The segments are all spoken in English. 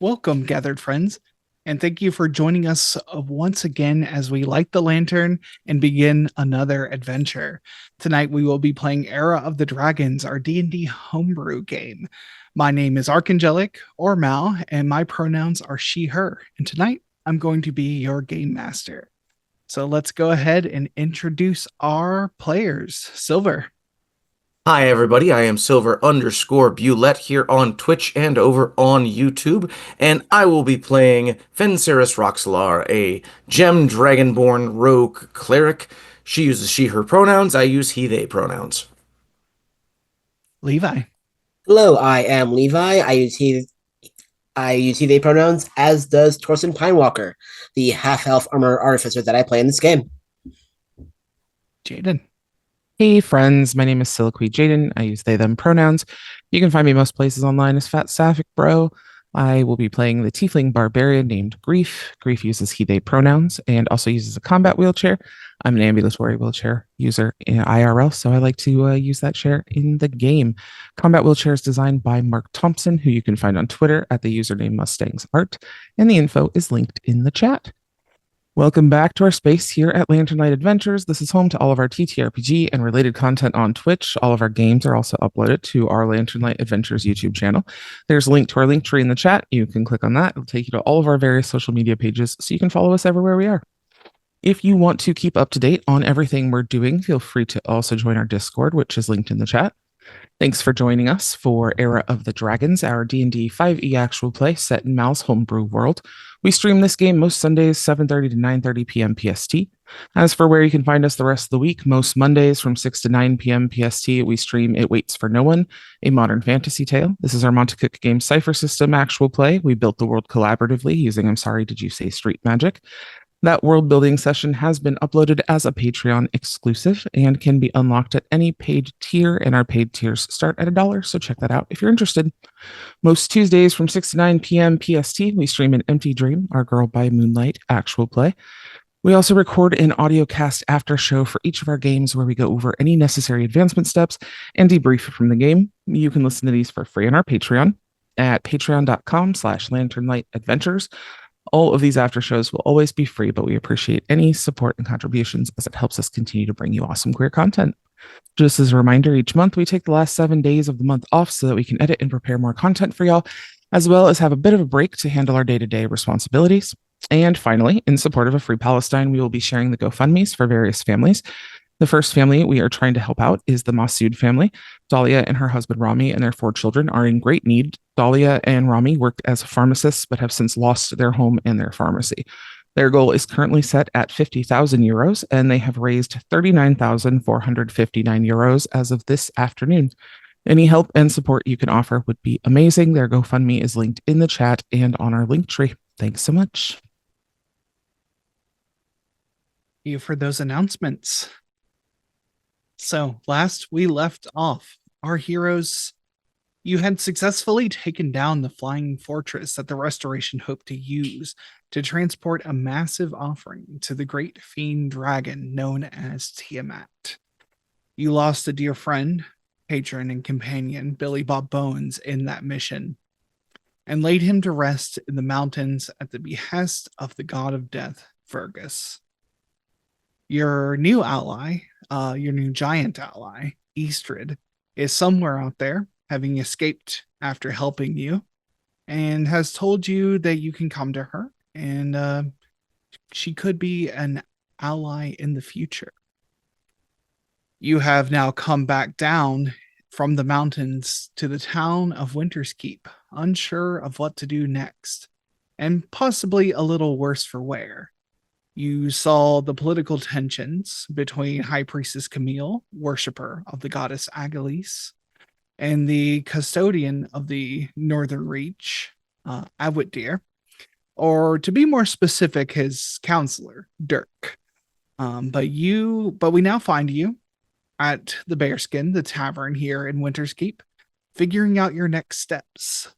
Welcome, gathered friends, and thank you for joining us once again as we light the lantern and begin another adventure. Tonight we will be playing Era of the Dragons, our D&D homebrew game. My name is Archangelic, or Mal, and my pronouns are she, her, and tonight I'm going to be your game master. So let's go ahead and introduce our players. Silver. Hi, everybody. I am Silver_Bulette here on Twitch and over on YouTube, and I will be playing Fenxiris Roxalar, a gem dragonborn rogue cleric. She uses she, her pronouns. I use he, they pronouns. Levi. Hello, I am Levi. I use he they pronouns, as does Torsten Pinewalker, the half-elf armor artificer that I play in this game. Jaden. Hey friends, my name is Siliqui Jaden. I use they them pronouns. You can find me most places online as FatSapphicBro. I will be playing the tiefling barbarian named Grief. Grief uses he they pronouns and also uses a combat wheelchair. I'm an ambulatory wheelchair user in IRL, so I like to use that chair in the game. Combat wheelchair is designed by Mark Thompson, who you can find on Twitter at the username Mustangs Art, and the info is linked in the chat. Welcome back to our space here at Lantern Light Adventures. This is home to all of our TTRPG and related content on Twitch. All of our games are also uploaded to our Lantern Light Adventures YouTube channel. There's a link to our link tree in the chat. You can click on that. It'll take you to all of our various social media pages so you can follow us everywhere we are. If you want to keep up to date on everything we're doing, feel free to also join our Discord, which is linked in the chat. Thanks for joining us for Era of the Dragons, our D&D 5e actual play set in Mal's homebrew world. We stream this game most Sundays, 7:30 to 9:30 p.m. PST. As for where you can find us the rest of the week, most Mondays from 6 to 9 p.m. PST, we stream It Waits for No One, a modern fantasy tale. This is our Monte Cook game cipher system actual play. We built the world collaboratively using I'm Sorry, Did You Say Street Magic. That world building session has been uploaded as a Patreon exclusive and can be unlocked at any paid tier, and our paid tiers start at $1, so check that out if you're interested. Most Tuesdays from 6 to 9 p.m. PST, we stream An Empty Dream, our Girl by Moonlight actual play. We also record an audio cast after show for each of our games where we go over any necessary advancement steps and debrief from the game. You can listen to these for free on our Patreon at patreon.com/lanternlightadventures. All of these after shows will always be free, but we appreciate any support and contributions as it helps us continue to bring you awesome queer content. Just as a reminder, each month we take the last 7 days of the month off so that we can edit and prepare more content for y'all, as well as have a bit of a break to handle our day-to-day responsibilities. And finally, in support of a free Palestine, we will be sharing the GoFundMes for various families. The first family we are trying to help out is the Masood family. Dahlia and her husband Rami and their 4 children are in great need. Dahlia and Rami worked as pharmacists but have since lost their home and their pharmacy. Their goal is currently set at 50,000 euros, and they have raised 39,459 euros as of this afternoon. Any help and support you can offer would be amazing. Their GoFundMe is linked in the chat and on our link tree. Thanks so much. Thank you for those announcements. So, last we left off, our heroes, you had successfully taken down the flying fortress that the Restoration hoped to use to transport a massive offering to the great fiend dragon known as Tiamat. You lost a dear friend, patron, and companion, Billy Bob Bones, in that mission, and laid him to rest in the mountains at the behest of the god of death, Fergus. Your new ally, your new giant ally, Eastrid, is somewhere out there, having escaped after helping you, and has told you that you can come to her, and she could be an ally in the future. You have now come back down from the mountains to the town of Winter's Keep, unsure of what to do next, and possibly a little worse for wear. You saw the political tensions between High Priestess Camille, worshipper of the goddess Agilise, and the custodian of the Northern Reach, Awitdir, or to be more specific, his counselor, Dirk. But we now find you at the Bearskin, the tavern here in Winter's Keep, figuring out your next steps.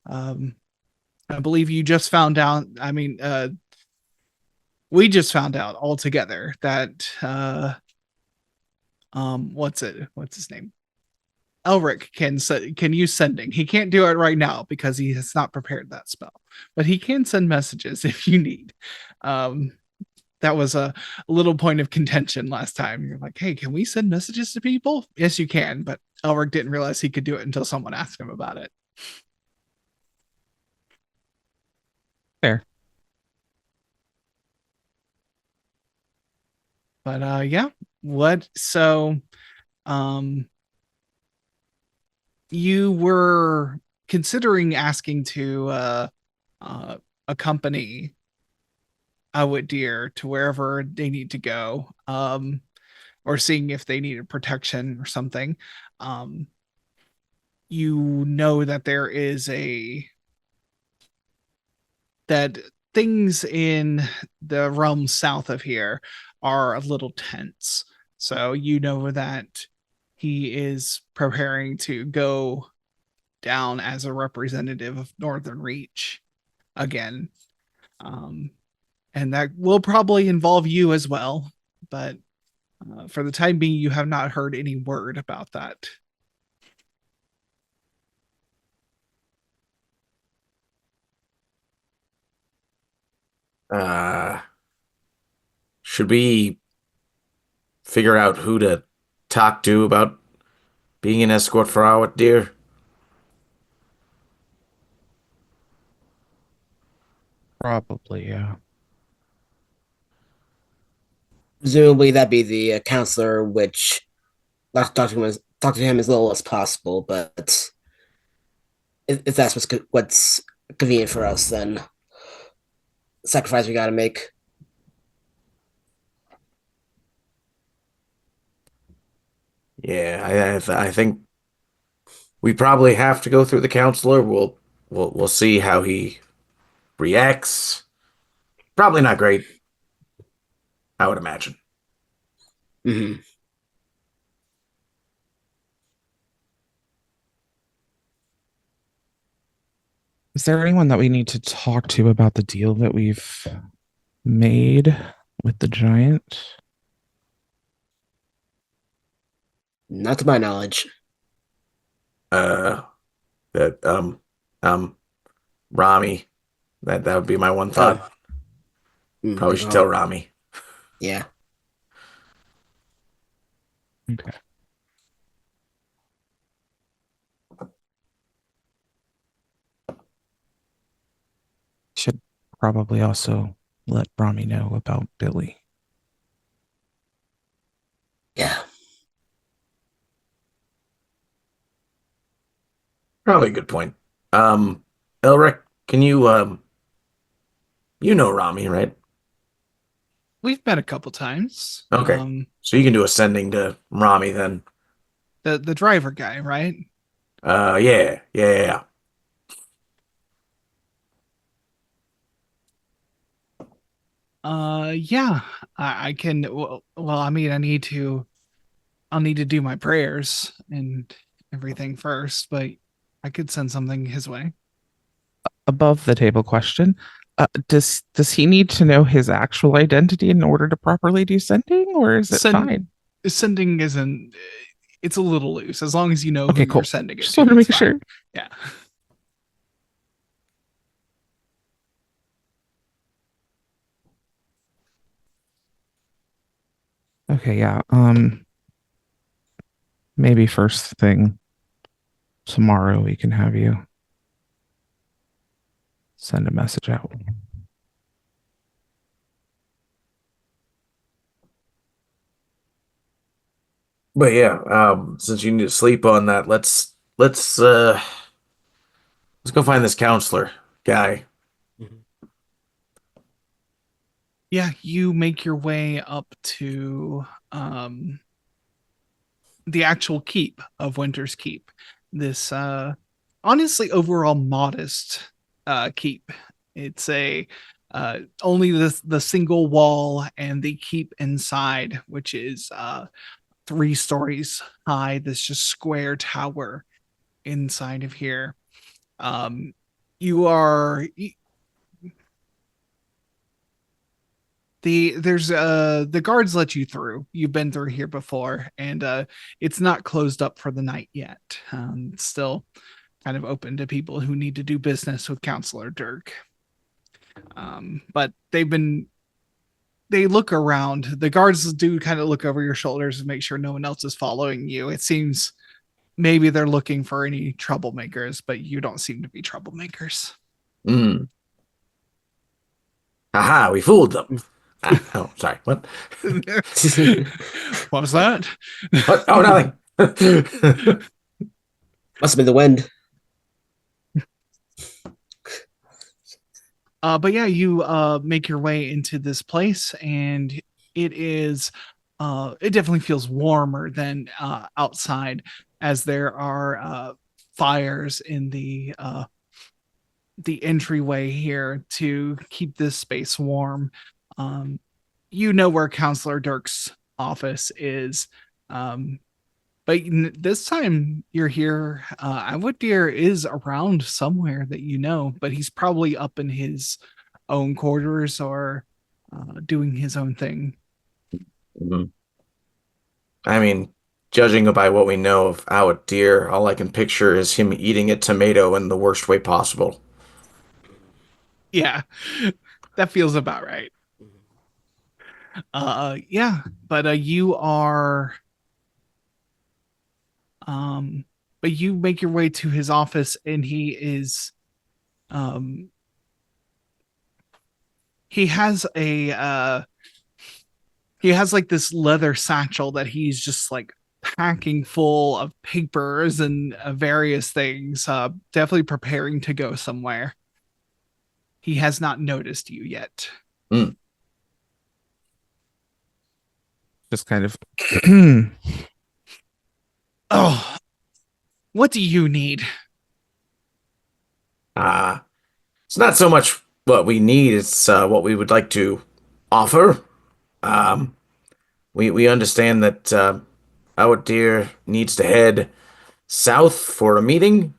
I believe you just found out, we just found out all together that what's his name? Elric can use sending. He can't do it right now because he has not prepared that spell, but he can send messages if you need. That was a little point of contention last time. You're like, hey, can we send messages to people? Yes, you can, but Elric didn't realize he could do it until someone asked him about it. Fair. But yeah, what so you were considering asking to accompany Awit Deer to wherever they need to go, or seeing if they needed protection or something. You know that there is that things in the realm south of here are a little tense. So you know that he is preparing to go down as a representative of Northern Reach again. And that will probably involve you as well. But for the time being, you have not heard any word about that. Should we figure out who to talk to about being an escort for Awit Deer? Probably, yeah. Presumably, that'd be the counselor, which talk to him as little as possible. But if that's what's convenient for us, then sacrifice we got to make. Yeah, I think we probably have to go through the counselor. We'll see how he reacts. Probably not great, I would imagine. Mm-hmm. Is there anyone that we need to talk to about the deal that we've made with the giant? Not to my knowledge. That Rami. That would be my one thought. Probably should tell Rami. Yeah. Okay. Should probably also let Rami know about Billy. Yeah. Probably a good point. Elric, can you you know Rami, right? We've met a couple times. Okay. So you can do a sending to Rami then. The driver guy, right? Yeah. Yeah, I can. Well, I mean, I'll need to do my prayers and everything first, but I could send something his way. Above the table question. Does he need to know his actual identity in order to properly do sending, or is it fine? Sending isn't. It's a little loose as long as you know Okay, who cool. you're sending it Just to. want to make It's sure. fine. Yeah. Okay, yeah. Maybe first thing tomorrow we can have you send a message out. But yeah, since you need to sleep on that, let's go find this counselor guy. Yeah, you make your way up to the actual keep of Winter's Keep. This honestly overall modest keep. It's a only the single wall and the keep inside, which is 3 stories high. This just square tower inside of here. You are The guards let you through. You've been through here before, and it's not closed up for the night yet. It's still kind of open to people who need to do business with Counselor Dirk. But they look around. The guards do kind of look over your shoulders and make sure no one else is following you. It seems maybe they're looking for any troublemakers, but you don't seem to be troublemakers. Hmm. Aha, we fooled them. Oh, sorry. What? What was that? What? Oh, nothing. Must have been the wind. But yeah, you make your way into this place, and it is it definitely feels warmer than outside, as there are fires in the entryway here to keep this space warm. You know where Counselor Dirk's office is. But this time you're here, Deer is around somewhere that you know, but he's probably up in his own quarters or doing his own thing. Mhm. I mean, judging by what we know of Deer, all I can picture is him eating a tomato in the worst way possible. Yeah, that feels about right. Yeah, but you are but you make your way to his office, and he is he has like this leather satchel that he's just like packing full of papers and various things, definitely preparing to go somewhere. He has not noticed you yet. Mm. Just kind of. Oh, what do you need? It's not so much what we need, it's what we would like to offer. We understand that Deer needs to head south for a meeting.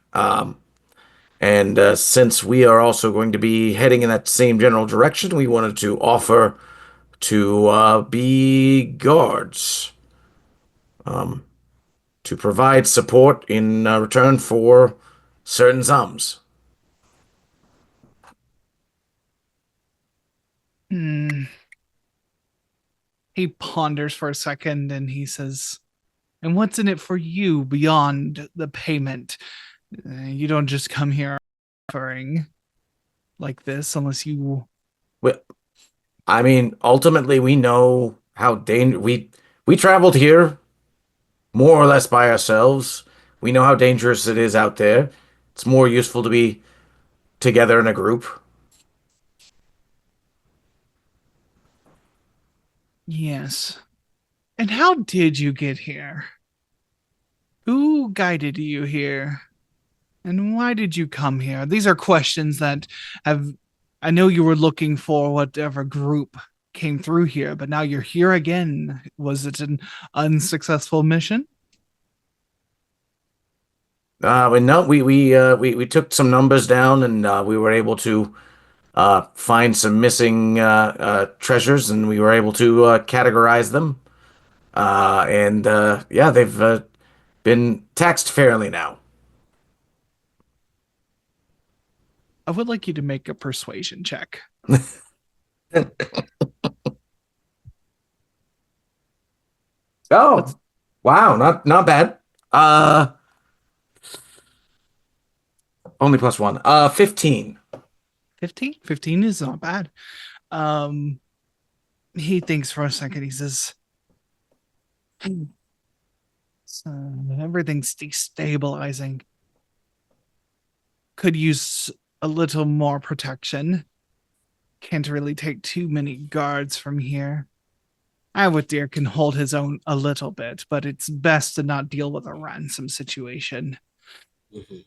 And since we are also going to be heading in that same general direction, we wanted to offer to be guards, to provide support in return for certain sums. He ponders for a second, and he says, "And what's in it for you beyond the payment? You don't just come here offering like this unless you..." Well, I mean, ultimately, we know how we traveled here more or less by ourselves. We know how dangerous it is out there. It's more useful to be together in a group. Yes. And how did you get here? Who guided you here? And why did you come here? These are questions that I know you were looking for whatever group came through here, but now you're here again. Was it an unsuccessful mission? We took some numbers down, and we were able to find some missing treasures, and we were able to categorize them. And yeah, they've been taxed fairly now. I would like you to make a persuasion check. Oh, wow, not bad. Only +1. 15. 15? 15 is not bad. He thinks for a second. He says, everything's destabilizing. Could use a little more protection. Can't really take too many guards from here. Deer can hold his own a little bit, but it's best to not deal with a ransom situation. Mm-hmm.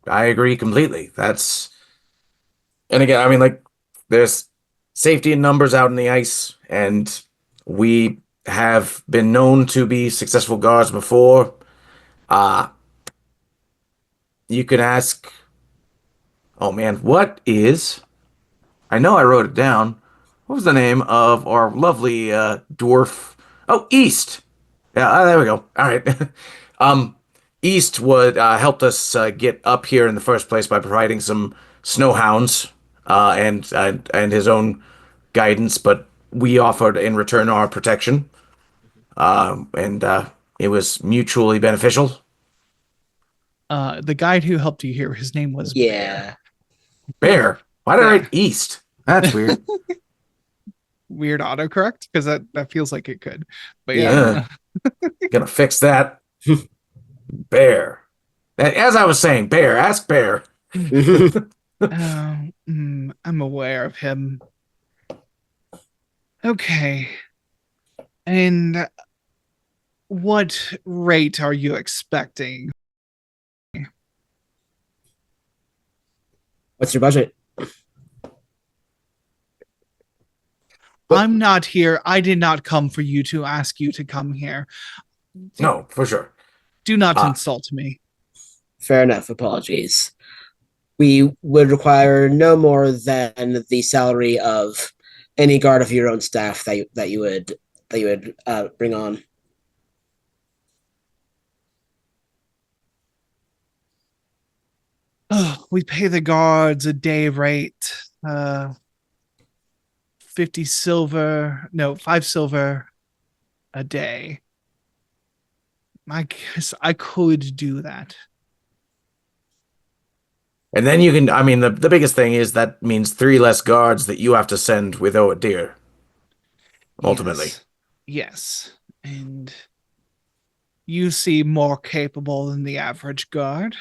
I agree completely. And again, I mean, like, there's safety in numbers out in the ice, and we have been known to be successful guards before. You can ask, oh man, what is I know I wrote it down. What was the name of our lovely dwarf? Oh, East. Yeah, there we go. All right. um, Eastwood helped us get up here in the first place by providing some snowhounds and his own guidance, but we offered in return our protection, and it was mutually beneficial. The guide who helped you here, his name was Bear. Yeah. Bear. Why did I Yeah. write East? That's weird. Weird autocorrect, because that feels like it could. But Yeah. Gonna fix that. Bear. As I was saying, Bear. Ask Bear. I'm aware of him. Okay. And what rate are you expecting? What's your budget? I'm not here. I did not come for you to ask you to come here. No, for sure. Do not insult me. Fair enough. Apologies. We would require no more than the salary of any guard of your own staff that you would bring on. Oh, we pay the guards a day rate. 50 silver. No, 5 silver a day. I guess I could do that. And then you can, I mean, the biggest thing is that means 3 less guards that you have to send with Deer. Ultimately. Yes. And you seem more capable than the average guard.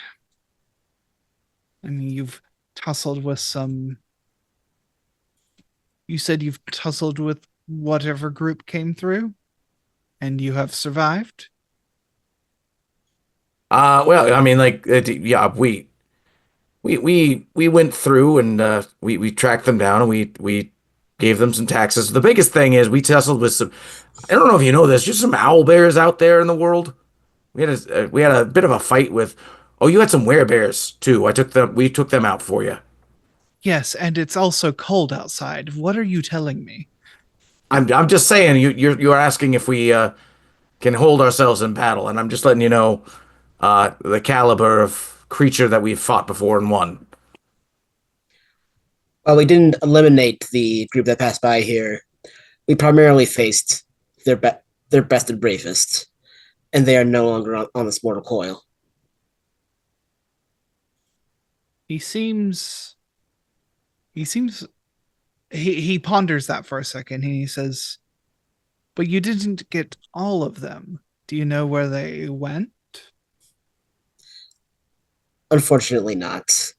I mean, you've tussled with some. You said you've tussled with whatever group came through, and you have survived. Well, I mean, like, yeah, we went through and we tracked them down and we gave them some taxes. The biggest thing is we tussled with some. I don't know if you know this, just some owl bears out there in the world. We had a bit of a fight with. Oh, you had some werebears too. We took them out for you. Yes, and it's also cold outside. What are you telling me? I'm just saying you're asking if we can hold ourselves in battle, and I'm just letting you know the caliber of creature that we've fought before and won. While we didn't eliminate the group that passed by here, we primarily faced their best and bravest, and they are no longer on this mortal coil. He ponders that for a second and he says, but you didn't get all of them. Do you know where they went? Unfortunately not.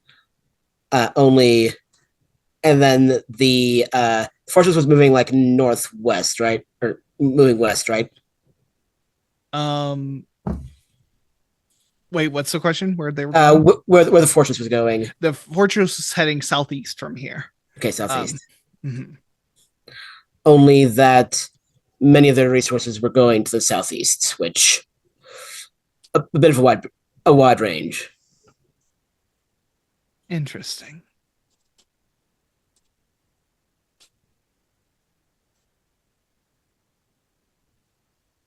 Only, and then the fortress was moving like northwest, right? Or moving west, right? Wait, what's the question? Where they were going? Where the fortress was going. The fortress was heading southeast from here. Okay, southeast. Mm-hmm. Only that many of their resources were going to the southeast, which a bit of a wide range. Interesting.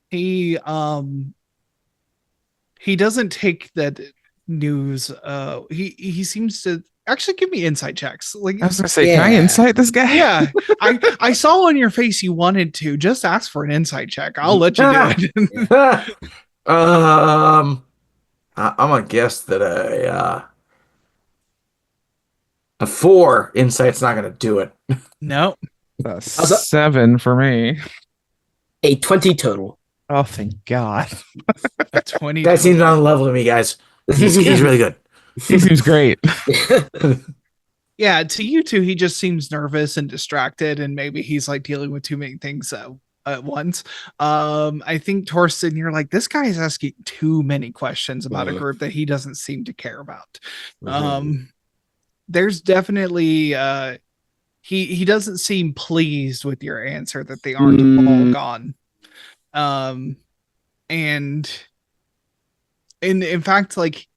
He doesn't take that news. He seems to actually give me insight checks. Like I was gonna say, can I insight this guy? Yeah, I saw on your face you wanted to. Just ask for an insight check. I'll let you do it. I'm gonna guess that a 4 insight's not gonna do it. No. 7 for me. A 20 total. Oh, thank God. A 20. That seems on level to me, guys. He's really good. He seems great. Yeah, to you two, he just seems nervous and distracted, and maybe he's like dealing with too many things at once. I think Torsten, you're like, this guy is asking too many questions about a group that he doesn't seem to care about. There's definitely he doesn't seem pleased with your answer that they aren't all gone. And in fact, like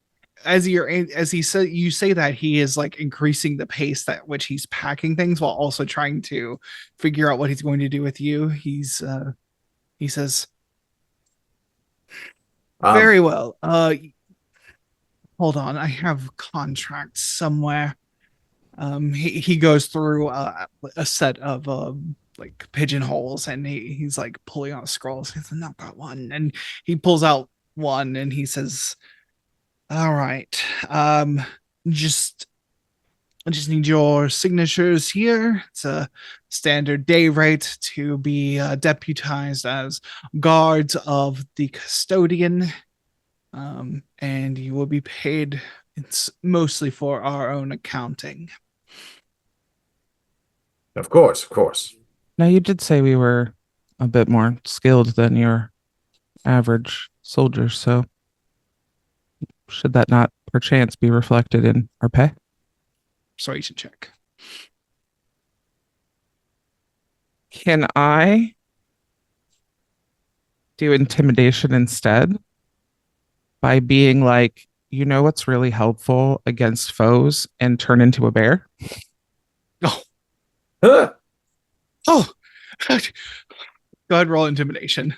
as he said, you say that he is like increasing the pace at which he's packing things while also trying to figure out what he's going to do with you. He says, very well. Hold on, I have contracts somewhere. He goes through a set of like pigeonholes, and he's like pulling out scrolls. He says, not that one, and he pulls out one, and he says, all right, just I just need your signatures here. It's a standard day rate to be deputized as guards of the custodian. And you will be paid. It's mostly for our own accounting. Of course, of course. Now, you did say we were a bit more skilled than your average soldiers, so should that not perchance be reflected in our pay? Persuasion check. Can I do intimidation instead? By being like, you know what's really helpful against foes, and turn into a bear? Oh, Huh. oh, go ahead, roll intimidation.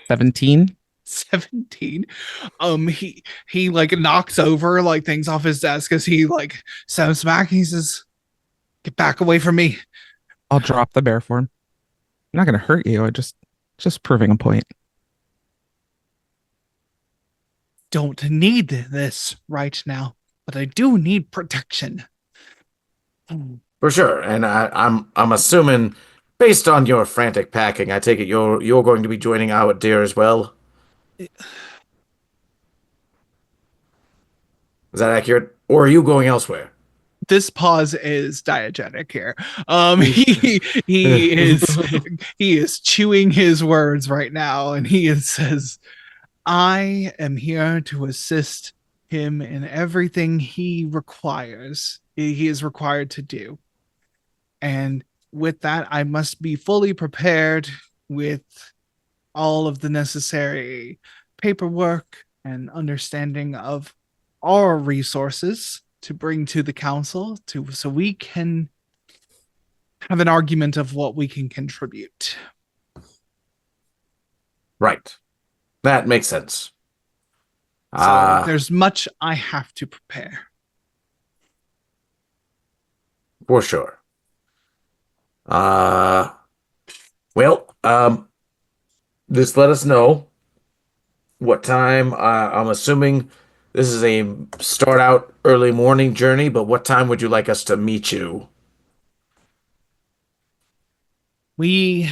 17. 17. He like knocks over like things off his desk as he like steps back. He says, "Get back away from me." I'll drop the bear form. I'm not going to hurt you. I just proving a point. Don't need this right now, but I do need protection. For sure. And I'm assuming, based on your frantic packing, I take it you're going to be joining our deer as well. Is that accurate? Or are you going elsewhere? This pause is diegetic here. He is chewing his words right now, and says, I am here to assist him in everything he requires. He is required to do. And with that, I must be fully prepared with all of the necessary paperwork and understanding of our resources to bring to the council so we can have an argument of what we can contribute. Right. That makes sense. So there's much I have to prepare. For sure. Just let us know what time. I'm assuming this is a start out early morning journey, but what time would you like us to meet you? We'll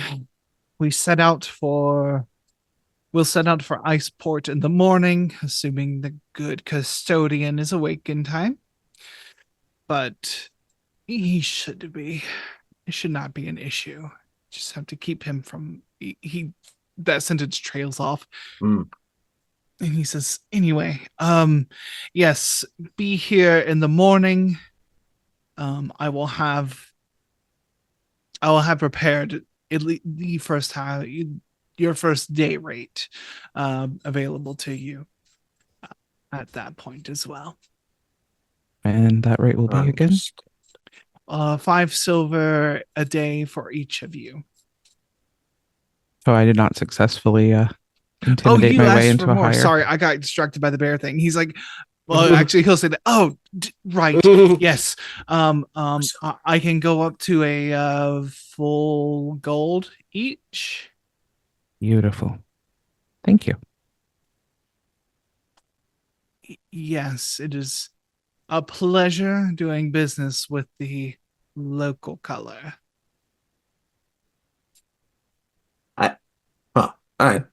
set out for Iceport in the morning, assuming the good custodian is awake in time. But he should be. It should not be an issue. Just have to keep him from that sentence trails off. Mm. And he says, anyway, yes, be here in the morning. I will have prepared the first half, your first day rate available to you at that point as well. And that rate will be again? 5 silver a day for each of you. So I did not successfully intimidate my way into a higher. Sorry, I got distracted by the bear thing. He's like, well, actually, he'll say that. Oh, right. Yes. I can go up to a full gold each. Beautiful. Thank you. Yes, it is a pleasure doing business with the local color. All right.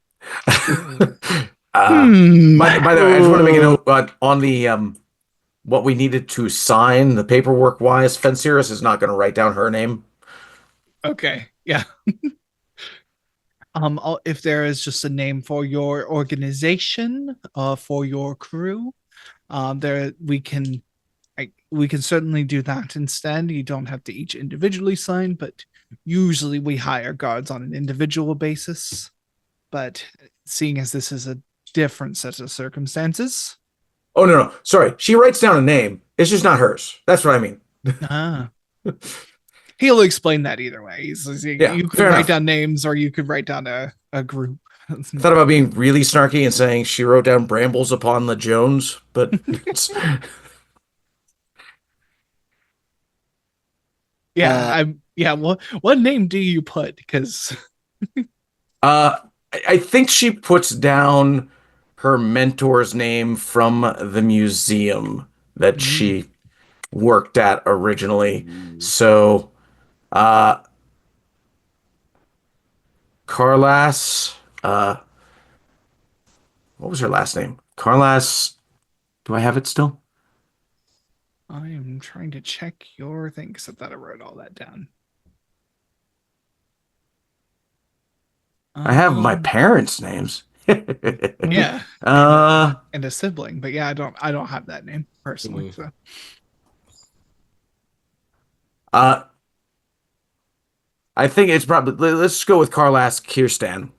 By the way, I just want to make a note on the what we needed to sign the paperwork wise. Fenxiris is not going to write down her name. Okay. Yeah. If there is just a name for your organization, for your crew, we can certainly do that instead. You don't have to each individually sign, but usually we hire guards on an individual basis. But seeing as this is a different set of circumstances. Oh, no. Sorry. She writes down a name. It's just not hers. That's what I mean. Ah. He'll explain that either way. You could fair write enough. down names, or you could write down a group. I thought about being really snarky and saying she wrote down brambles upon the Jones, but it's... What name do you put? Because I think she puts down her mentor's name from the museum that she worked at originally. So, Carlas, what was her last name? Carlas, do I have it still? I am trying to check your thing because I thought I wrote all that down. I have my parents' names. Yeah. And a sibling, but yeah, I don't have that name personally. So I think it's probably, let's go with Carlas Kirsten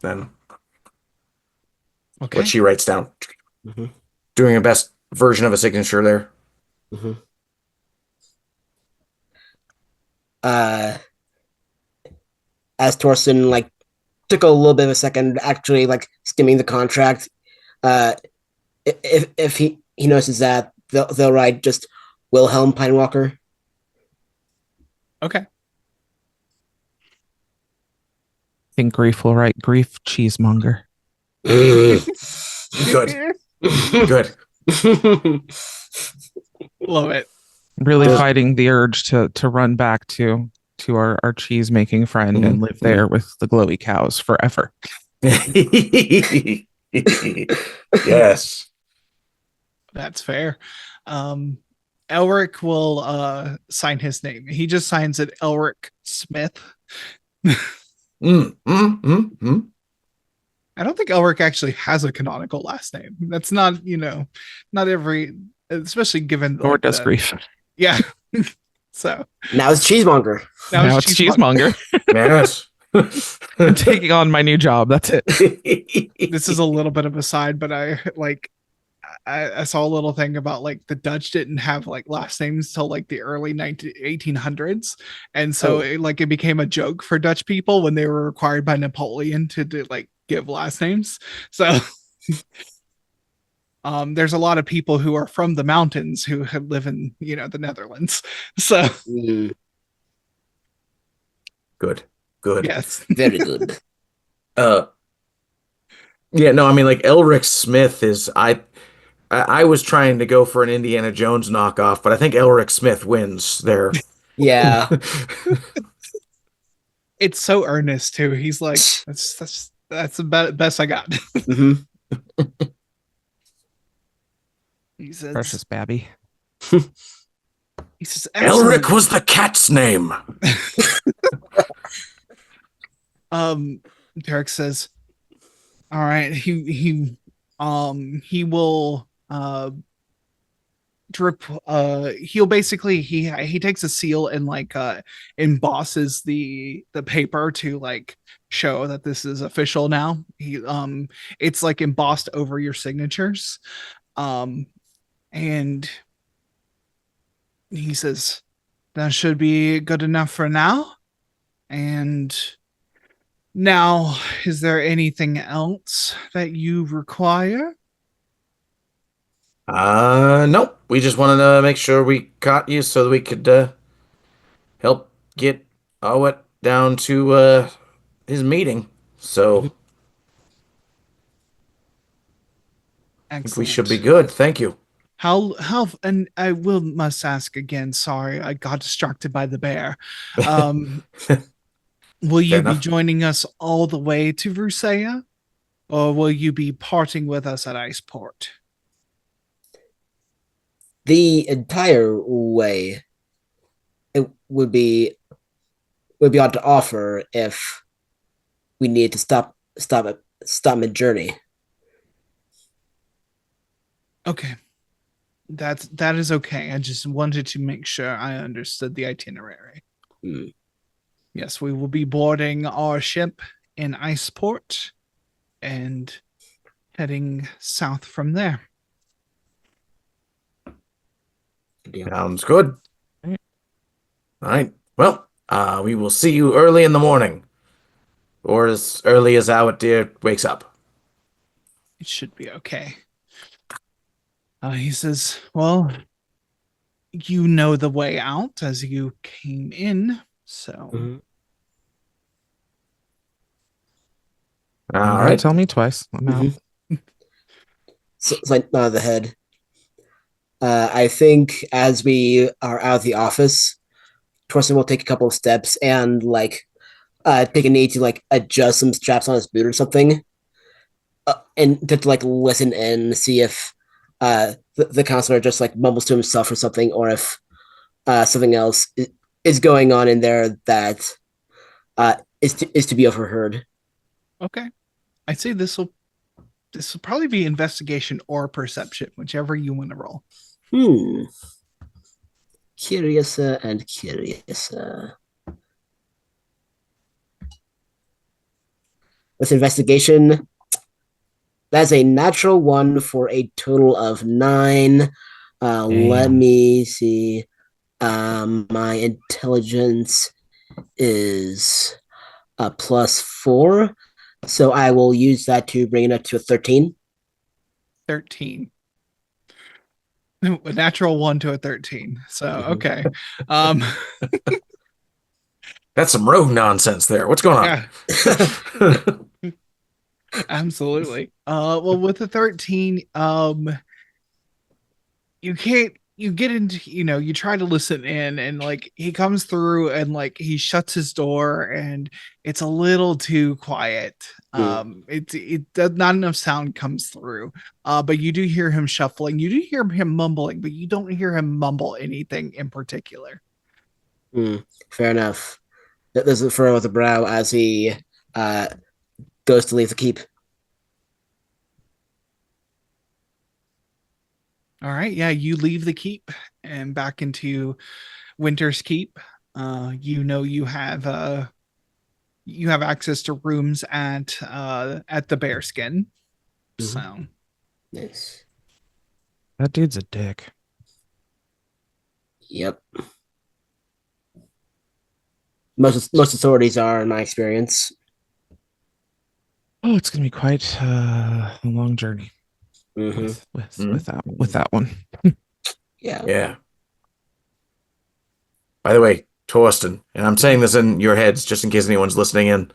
then. okay. What she writes down. Doing a best version of a signature there. As Torsten like took a little bit of a second actually like skimming the contract, if he notices that they'll write just Wilhelm Pinewalker. Okay. I think Grief will write Grief Cheesemonger. Good. Good. Love it. Really fighting the urge to run back to our cheese making friend and live there with the glowy cows forever. Yes. That's fair. Elric will sign his name. He just signs it Elric Smith. I don't think Elric actually has a canonical last name. That's not, not every, especially given Or does Grief. Yeah. So now it's Cheesemonger. Now it's Cheesemonger. Yes. I'm taking on my new job. That's it. This is a little bit of a side, but I saw a little thing about like the Dutch didn't have like last names till like the early 1800s, and so it became a joke for Dutch people when they were required by Napoleon to like give last names. So there's a lot of people who are from the mountains who live in the Netherlands. So Good. Yes. Very good. Yeah, no, I mean like Elric Smith is I was trying to go for an Indiana Jones knockoff, but I think Elric Smith wins there. Yeah. It's so earnest too. He's like, that's the best I got. He says, Precious Babby. He says, Elric was the cat's name. Derek says, all right, he will drip he'll basically he takes a seal and like embosses the paper to like show that this is official now. It's like embossed over your signatures. And he says that should be good enough for now. And now, is there anything else that you require? Nope. We just wanted to make sure we caught you so that we could help get Owet down to his meeting. So I think we should be good. Thank you. How and I must ask again, sorry, I got distracted by the bear. Will you be joining us all the way to Rusea, or will you be parting with us at Iceport? The entire way it would be on to offer if we need to stop mid-journey. Okay. That is okay. I just wanted to make sure I understood the itinerary. Yes, we will be boarding our ship in Iceport, and heading south from there. Good deal. Sounds good. Right. All right. Well, we will see you early in the morning, or as early as our dear wakes up. It should be okay. He says, well, you know the way out as you came in, so Mhm. All Don't right. tell me twice. I'm out. So it's like nod of the head. I think as we are out of the office, Torsten will take a couple of steps and take a need to adjust some straps on his boot or something, and to listen and see if the counselor just mumbles to himself or something, or if something else is going on in there that is to be overheard. okay. I'd say this will probably be investigation or perception, whichever you want to roll. Curious and curious. With investigation, that's a natural one for a total of 9. Let Damn. me see. My intelligence is a +4, so I will use that to bring it up to a 13. 13. A natural 1 to a 13. So, Mhm. okay. Um, That's some rogue nonsense there. What's going on? yeah, absolutely. Well, with the 13, you get into, you try to listen in, and he comes through, and he shuts his door, and it's a little too quiet. It does not enough sound comes through. But you do hear him shuffling, you do hear him mumbling, but you don't hear him mumble anything in particular. Fair enough. There's a furrow with the brow as he goes to leave the keep. All right, yeah, you leave the keep and back into Winter's Keep. You have access to rooms at the Bearskin. So Nice. That dude's a dick. Yep. Most authorities are, in my experience. Oh, it's gonna be quite a long journey Mhm. with that one. Yeah. Yeah. By the way, Torsten, and I'm saying this in your heads just in case anyone's listening in.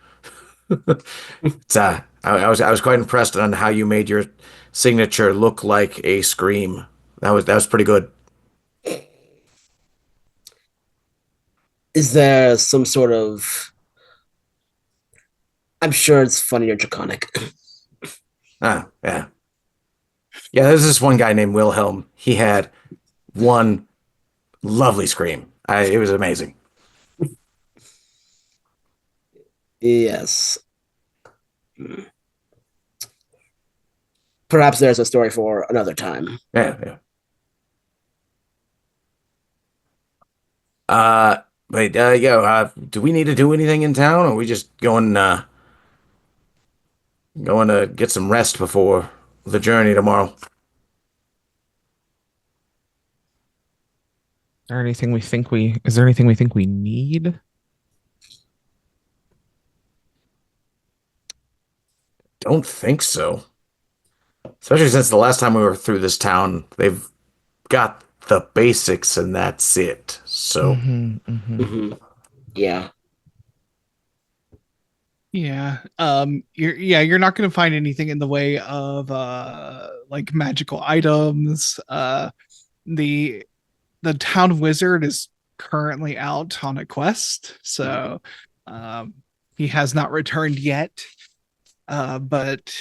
It's, I was quite impressed on how you made your signature look like a scream. That was pretty good. Is there some sort of? I'm sure it's funny or draconic. Yeah. Yeah, there's this one guy named Wilhelm. He had one lovely scream. It was amazing. Yes. Perhaps there's a story for another time. Yeah, yeah. Wait, do we need to do anything in town, or are we just going to get some rest before the journey tomorrow? Is there anything we think we need? Don't think so. Especially since the last time we were through this town, they've got the basics and that's it. So, Yeah. yeah. You're not going to find anything in the way of magical items. The town wizard is currently out on a quest, so he has not returned yet. But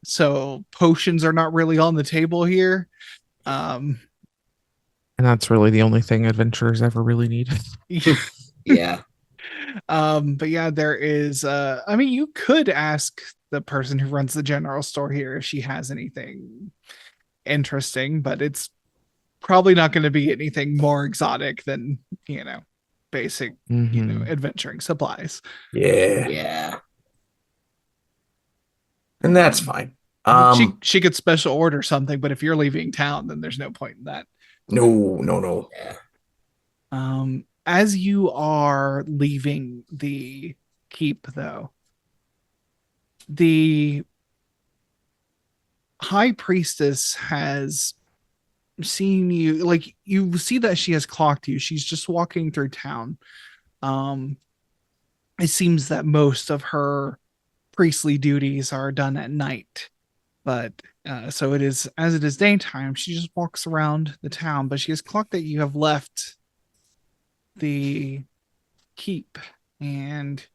so potions are not really on the table here. And that's really the only thing adventurers ever really need. Yeah. But yeah, there is you could ask the person who runs the general store here if she has anything interesting, but it's probably not going to be anything more exotic than, basic, adventuring supplies. yeah. Yeah. And that's fine. I mean, she could special order something, but if you're leaving town, then there's no point in that. No. As you are leaving the keep, though, the high priestess has seen you. Like, you see that she has clocked you. She's just walking through town. It seems that most of her priestly duties are done at night, but so it is, as it is daytime, she just walks around the town, but she has clocked that you have left the keep, and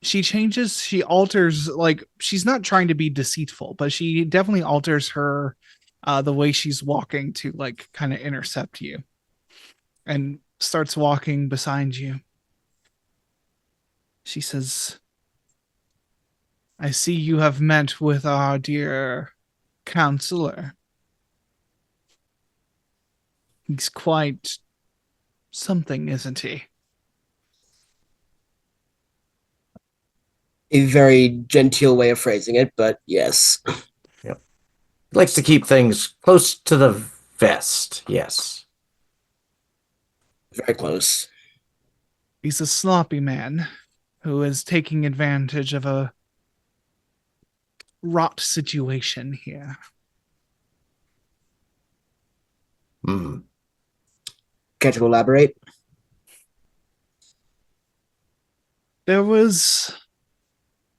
she alters, like, she's not trying to be deceitful, but she definitely alters her the way she's walking to, like, kind of intercept you, and starts walking beside you. She says, I see you have met with our dear counselor. He's quite something, isn't he? A very genteel way of phrasing it, but yes. Yep. He likes to keep things close to the vest, yes. Very close. He's a sloppy man who is taking advantage of a rot situation here. Care to elaborate? There was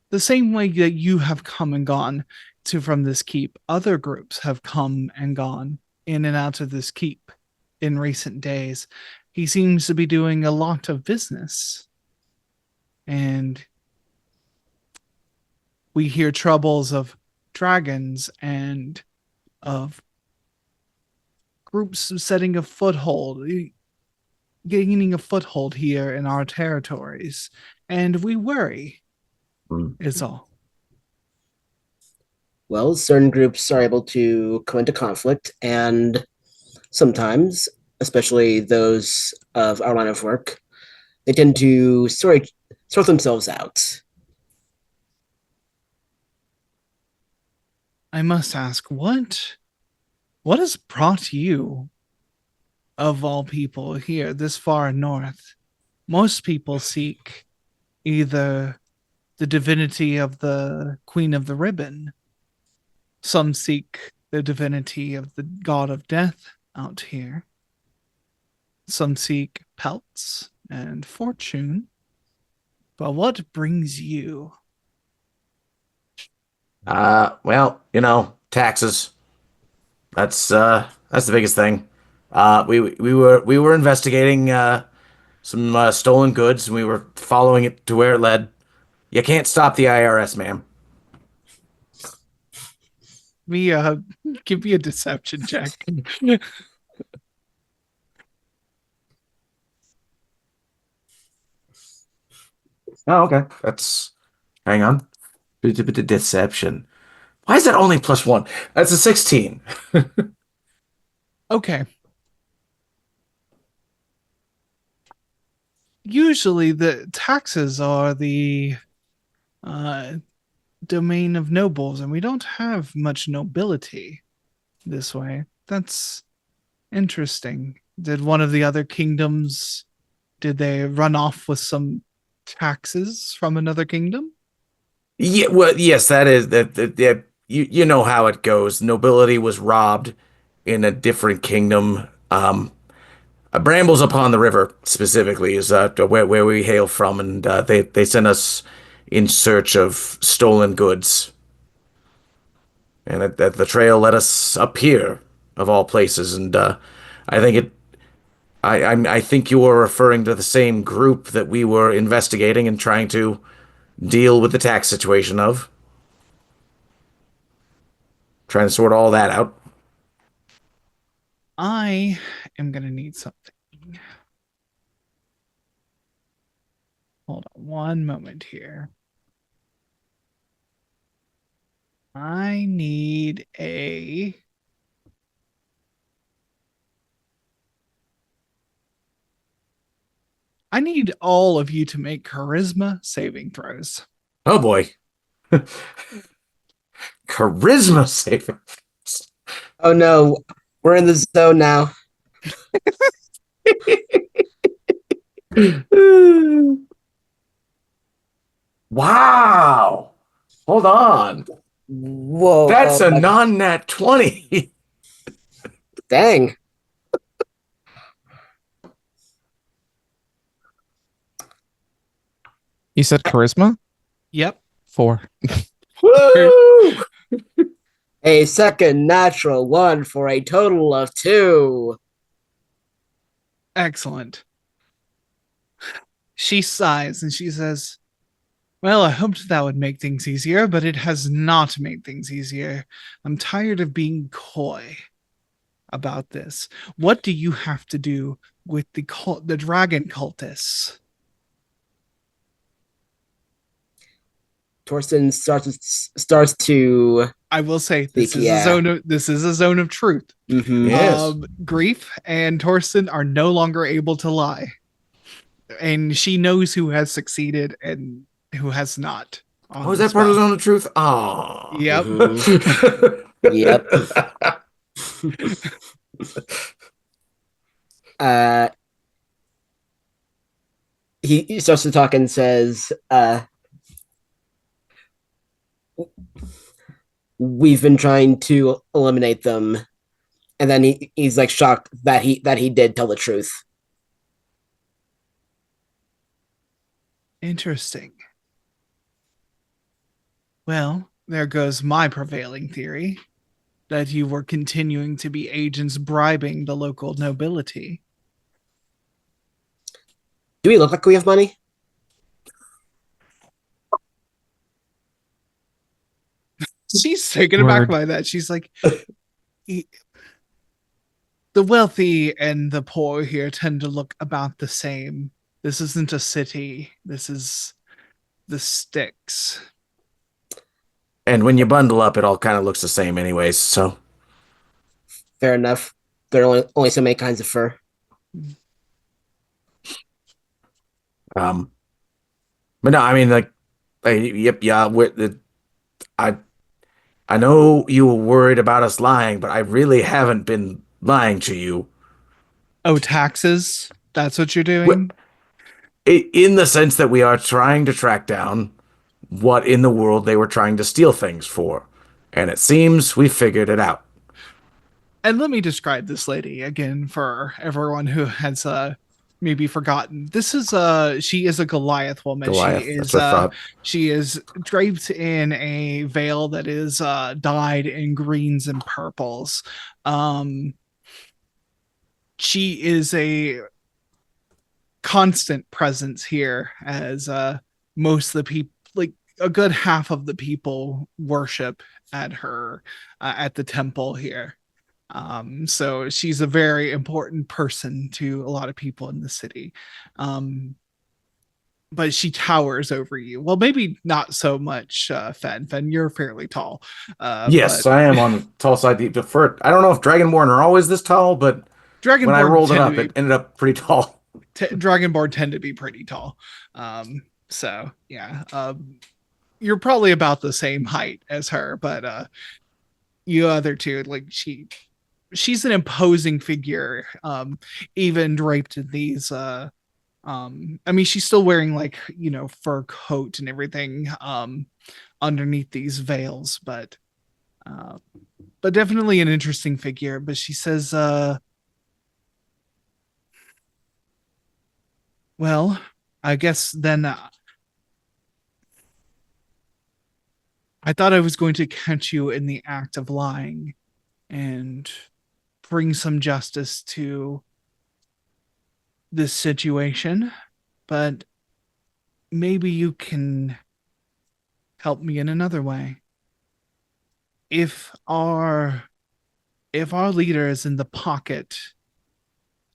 the same way that you have come and gone from this keep. Other groups have come and gone in and out of this keep in recent days. He seems to be doing a lot of business. And we hear troubles of dragons and of groups setting a foothold, gaining a foothold here in our territories. And we worry, is all. Well, certain groups are able to come into conflict, and sometimes, especially those of our line of work, they tend to sort themselves out. I must ask, what has brought you, of all people, here this far north? Most people seek either the divinity of the Queen of the Ribbon. Some seek the divinity of the god of death out here. Some seek pelts and fortune. But what brings you? Well, taxes. That's the biggest thing. We were investigating some stolen goods, and we were following it to where it led. You can't stop the IRS, ma'am. Give me a deception check. Oh, okay. Hang on. Deception. Why is that only +1? That's a 16. Okay. Usually the taxes are the domain of nobles, and we don't have much nobility this way. That's interesting. Did one of the other kingdoms, did they run off with some taxes from another kingdom? Yeah, well, yes, that is that. You know how it goes. Nobility was robbed in a different kingdom. Brambles upon the river specifically is where we hail from, and they sent us in search of stolen goods, and the trail led us up here, of all places. And I think it. I think you were referring to the same group that we were investigating and trying to deal with the tax situation of. Trying to sort all that out. I am going to need something. Hold on one moment here. I need all of you to make charisma saving throws. Oh boy. Charisma saving. Oh no, we're in the zone now. Wow. Hold on. Whoa. That's a my- non-nat 20. Dang. You said charisma? Yep. 4. Woo! A second natural one for a total of 2. Excellent. She sighs and she says, well, I hoped that would make things easier, but it has not made things easier. I'm tired of being coy about this. What do you have to do with the dragon cultists? Torsten starts to I will say this think, is yeah. this is a zone of truth. Mhm. Yes. Grief and Torsten are no longer able to lie. And she knows who has succeeded and who has not. Oh, is that part of the Zone of Truth? Oh. Yep. Yep. He starts to talk and says, we've been trying to eliminate them. And then he's like shocked that he did tell the truth. Interesting. Well, there goes my prevailing theory that you were continuing to be agents bribing the local nobility. Do we look like we have money? She's taken aback Word. by that. She's like, the wealthy and the poor here tend to look about the same. This isn't a city. This is the sticks. And when you bundle up, it all kind of looks the same anyways, so. Fair enough. There are only so many kinds of fur. But no, I mean, like, yep, yeah, I know you were worried about us lying, but I really haven't been lying to you. Oh, taxes? That's what you're doing? In the sense that we are trying to track down what in the world they were trying to steal things for. And it seems we figured it out. And let me describe this lady again for everyone who has maybe forgotten. This is she is a Goliath woman. Goliath, She that's is what I thought. she is draped in a veil that is dyed in greens and purples. She is a constant presence here as most of the people, like a good half of the people, worship at her at the temple here. So she's a very important person to a lot of people in the city. But she towers over you. Well, maybe not so much, Fen. Fen, you're fairly tall. Yes, but I am on the tall side. I don't know if Dragonborn are always this tall, but when I rolled it up, it ended up pretty tall. Dragonborn tend to be pretty tall. So yeah, you're probably about the same height as her, but you other two, like she's an imposing figure, even draped in these I mean, she's still wearing, like, fur coat and everything underneath these veils, but definitely an interesting figure. But she says, well, I guess then I thought I was going to catch you in the act of lying and bring some justice to this situation, but maybe you can help me in another way. If our leader is in the pocket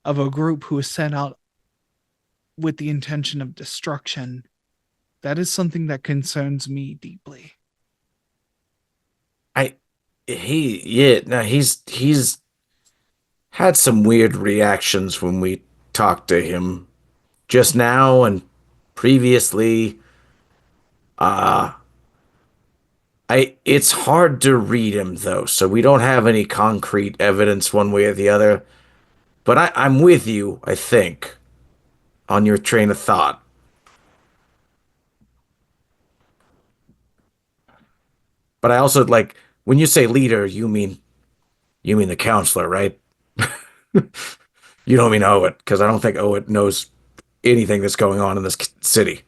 of a group who is sent out with the intention of destruction, that is something that concerns me deeply. He's had some weird reactions when we talked to him just now and previously. It's hard to read him though, so we don't have any concrete evidence one way or the other. But I'm with you, I think, on your train of thought. But I also like when you say leader, you mean the counselor, right? You don't mean Owit, because I don't think Owit knows anything that's going on in this city.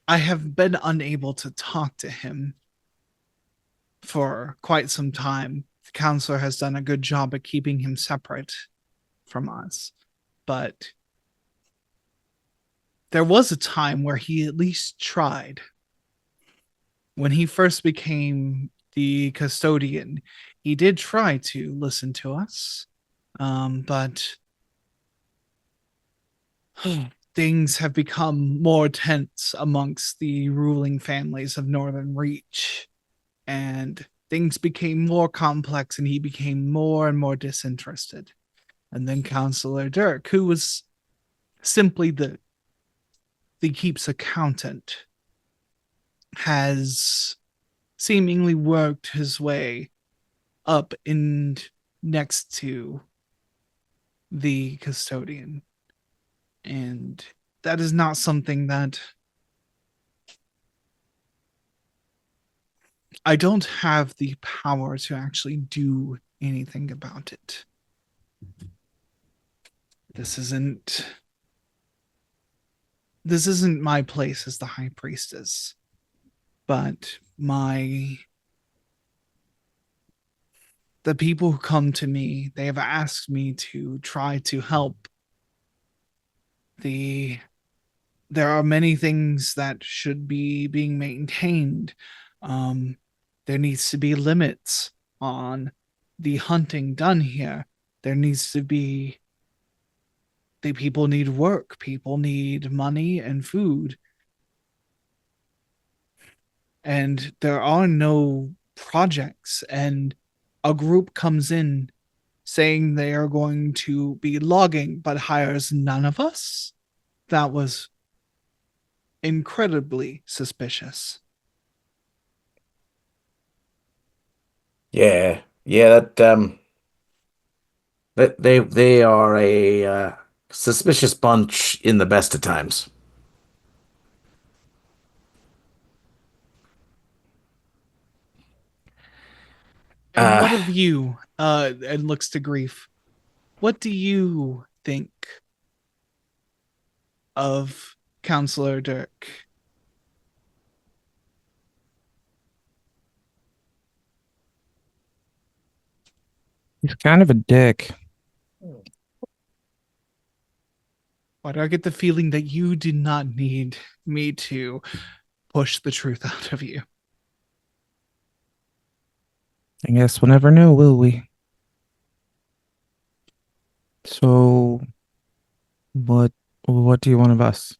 I have been unable to talk to him for quite some time. The counselor has done a good job at keeping him separate from us. But there was a time where he at least tried. When he first became the custodian, he did try to listen to us. But things have become more tense amongst the ruling families of Northern Reach, and things became more complex, and he became more and more disinterested. And then Counselor Dirk, who was simply the keep's accountant, has seemingly worked his way up and next to the custodian. And that is not something that I don't have the power to actually do anything about it. This isn't my place as the high priestess, but the people who come to me, they have asked me to try to help. There are many things that should be being maintained. There needs to be limits on the hunting done here. There needs to be the people need work, people need money and food. And there are no projects, and a group comes in saying they are going to be logging but hires none of us. That was incredibly suspicious. Yeah, that they are a suspicious bunch in the best of times. And what of you? And looks to Grief. What do you think of Counselor Dirk? He's kind of a dick. Why do I get the feeling that you do not need me to push the truth out of you? I guess we'll never know, will we? So, what do you want of us?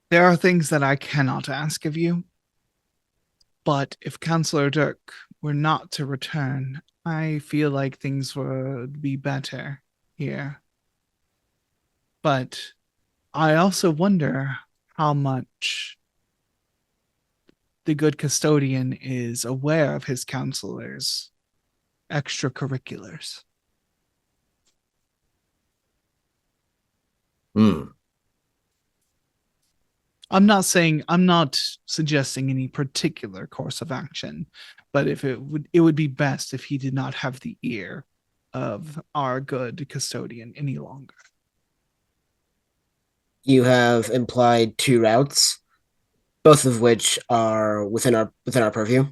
There are things that I cannot ask of you, but if Counselor Dirk were not to return, I feel like things would be better here. But I also wonder how much the good custodian is aware of his counselor's extracurriculars. I'm not suggesting any particular course of action, but if it would be best if he did not have the ear of our good custodian any longer. You have implied two routes, both of which are within our purview.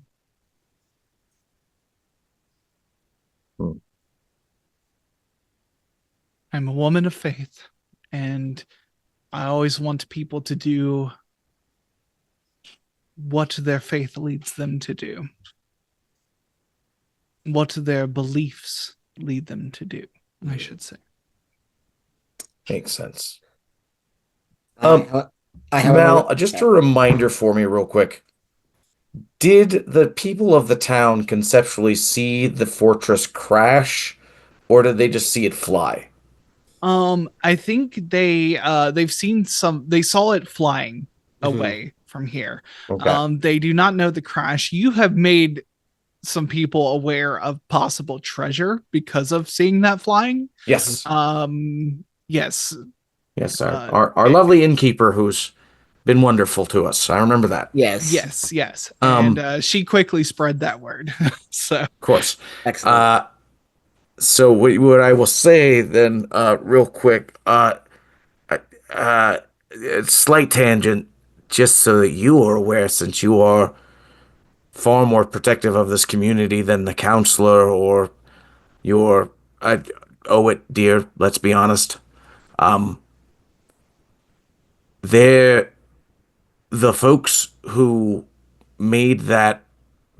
I'm a woman of faith, and I always want people to do what their faith leads them to do, what their beliefs lead them to do, I should say. Makes sense. However, Mal, just a reminder for me real quick. Did the people of the town conceptually see the fortress crash, or did they just see it fly? I think they've seen they saw it flying Mhm. away from here. Okay. They do not know the crash. You have made some people aware of possible treasure because of seeing that flying. Yes. Yes. Yes, Uh, our eh, lovely innkeeper who's been wonderful to us. I remember that. Yes. yes. Um, And she quickly spread that word. So of course. Excellent. So what I will say then, real quick, uh, slight tangent, just so that you are aware, since you are far more protective of this community than the counselor or your, owe it, dear. Let's be honest. They're the folks who made that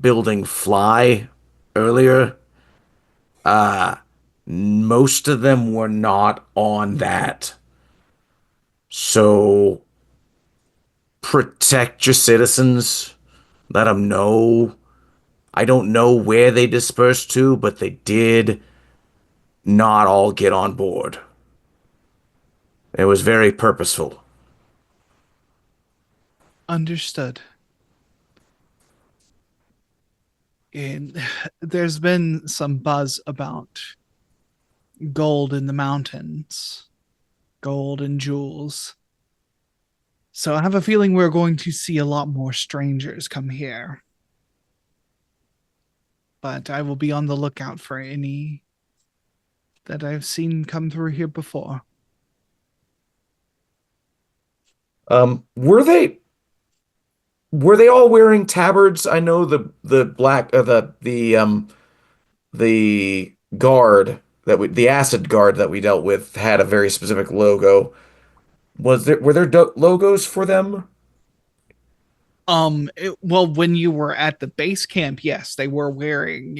building fly earlier. Most of them were not on that. So protect your citizens. Let them know. I don't know where they dispersed to, but they did not all get on board. It was very purposeful. understood. And there's been some buzz about gold in the mountains, gold and jewels. So I have a feeling we're going to see a lot more strangers come here. But I will be on the lookout for any that I've seen come through here before. Were they all wearing tabards? I know the black the guard the acid guard that we dealt with had a very specific logo. Were there logos for them? Well, when you were at the base camp, yes, they were wearing,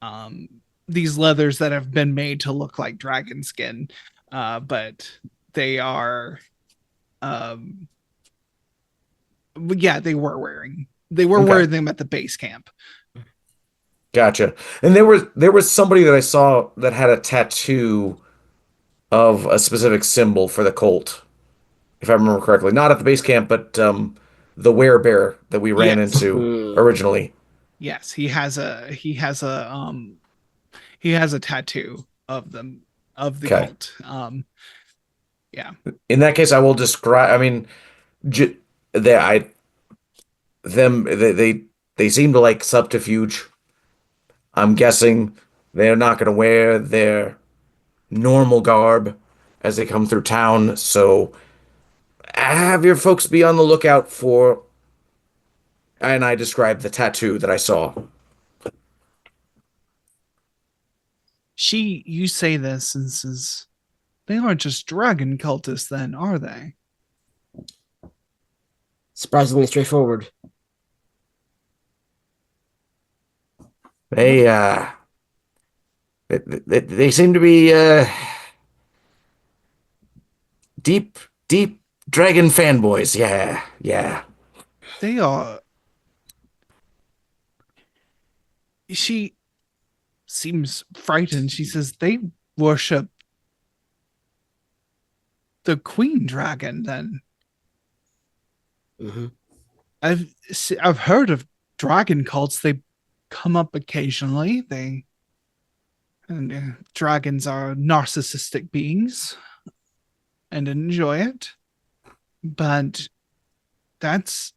um these leathers that have been made to look like dragon skin. But they are um yeah, they were Okay. wearing them at the base camp. Gotcha. And there was somebody that I saw that had a tattoo of a specific symbol for the cult, if I remember correctly. Not at the base camp, but the werebear that we ran Yes. into Hmm. originally. Yes, he has a tattoo of them, of the Okay. cult. Yeah. In that case, I will describe. I mean, j they I them they seem to like subterfuge. I'm guessing they're not going to wear their normal garb as they come through town. So have your folks be on the lookout for. And I described the tattoo that I saw. You say this and says, they aren't just dragon cultists then, are they? Surprisingly straightforward. They they seem to be deep dragon fanboys. Yeah, yeah. They are. She seems frightened. She says they worship the queen dragon then. Hmm. I've heard of dragon cults. They come up occasionally. Dragons are narcissistic beings and enjoy it. But that's,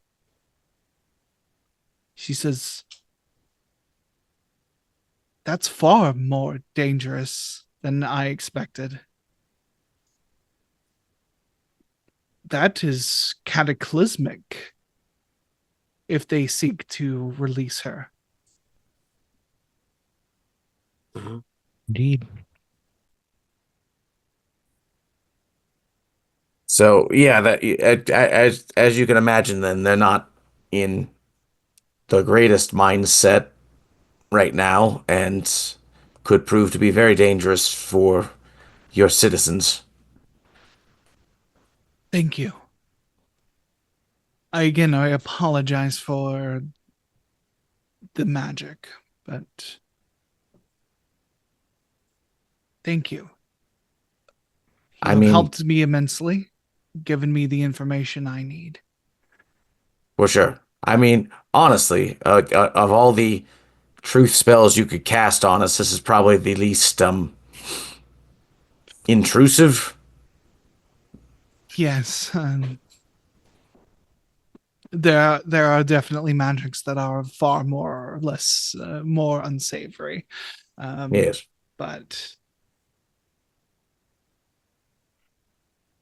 she says, that's far more dangerous than I expected. That is cataclysmic if they seek to release her. Hmm. Indeed. So yeah, that as you can imagine, then they're not in the greatest mindset right now, and could prove to be very dangerous for your citizens. Thank you. I apologize for the magic, but Thank you. I You've mean, helped me immensely, given me the information I need. for sure. I mean, honestly, of all the truth spells you could cast on us, this is probably the least intrusive. Yes, there are definitely magics that are far more or less more unsavory. Yes. But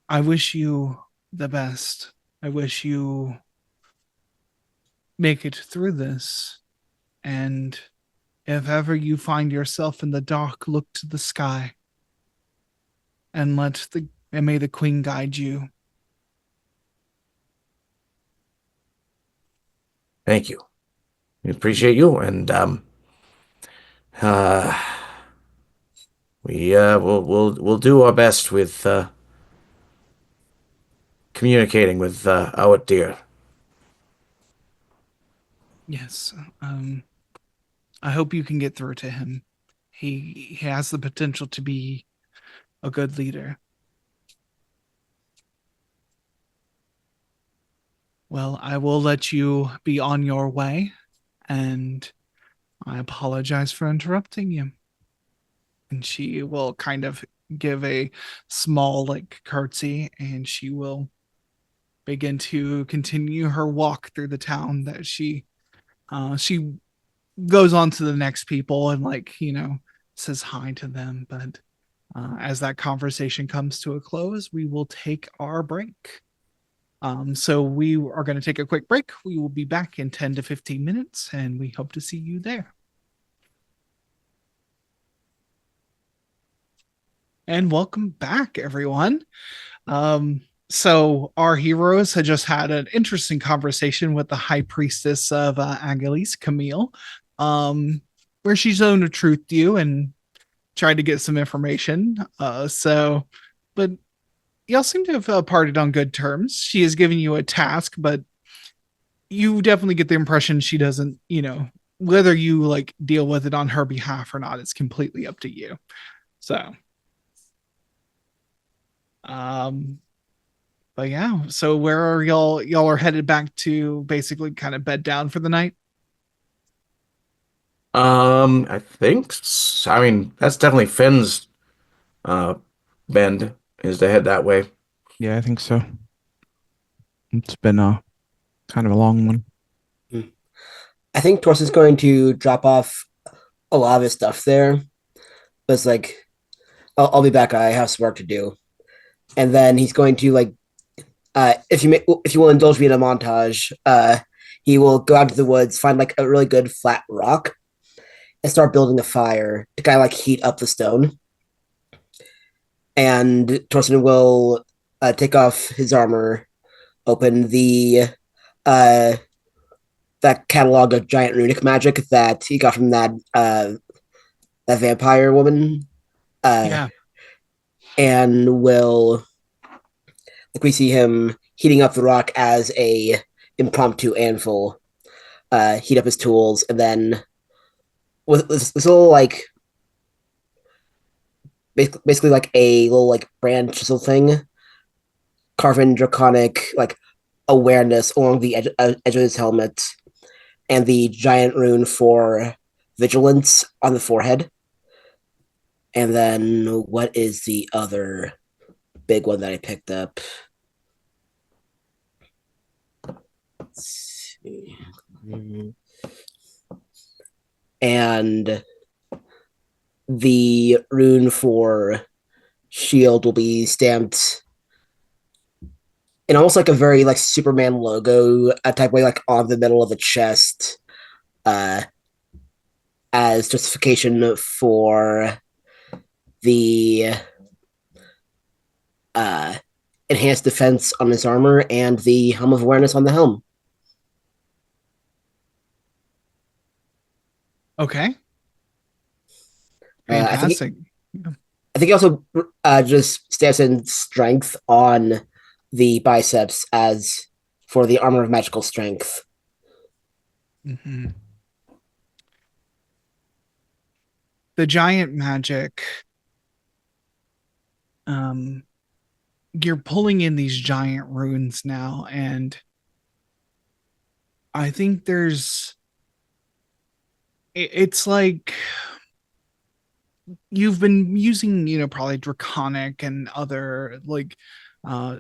I wish you the best. I wish you make it through this. And if ever you find yourself in the dark, look to the sky and may the queen guide you. Thank you. We appreciate you, and uh, we'll do our best with communicating with our dear. Yes. I hope you can get through to him. He has the potential to be a good leader. Well, I will let you be on your way, and I apologize for interrupting you. And she will kind of give a small like curtsy, and she will begin to continue her walk through the town. That she goes on to the next people and says hi to them. But as that conversation comes to a close, we will take our break. So we are going to take a quick break. We will be back in 10 to 15 minutes, and we hope to see you there. And welcome back, everyone. So our heroes had just had an interesting conversation with the high priestess of Agilis, Camille, where she's owned a truth to you and tried to get some information. But y'all seem to have parted on good terms. She has given you a task, but you definitely get the impression she doesn't, whether you like deal with it on her behalf or not, it's completely up to you. So, but yeah, so where are y'all? Y'all are headed back to basically kind of bed down for the night. I think. I mean, that's definitely Finn's bend is to head that way. Yeah, I think so. It's been kind of a long one. I think Torsten's going to drop off a lot of his stuff there. But it's like, I'll be back. I have some work to do. And then he's going to if you will indulge me in a montage, he will go out to the woods, find like a really good flat rock, and start building a fire to kind of like heat up the stone. And Torsten will take off his armor, open the that catalog of giant runic magic that he got from that vampire woman. Yeah. And will, like, we see him heating up the rock as a impromptu anvil, heat up his tools, and then with this little like basically like a little like brand chisel thing, carve in draconic like awareness along the edge of his helmet, and the giant rune for vigilance on the forehead. And then what is the other big one that I picked up? Let's see. And the rune for shield will be stamped in almost like a very like Superman logo type way, like on the middle of the chest, as justification for the enhanced defense on his armor and the helm of awareness on the helm. Okay. Fantastic. I think he also just stamps in strength on the biceps as for the armor of magical strength. Mm-hmm. The giant magic you're pulling in these giant runes now, and I think it's like you've been using, probably draconic and other like uh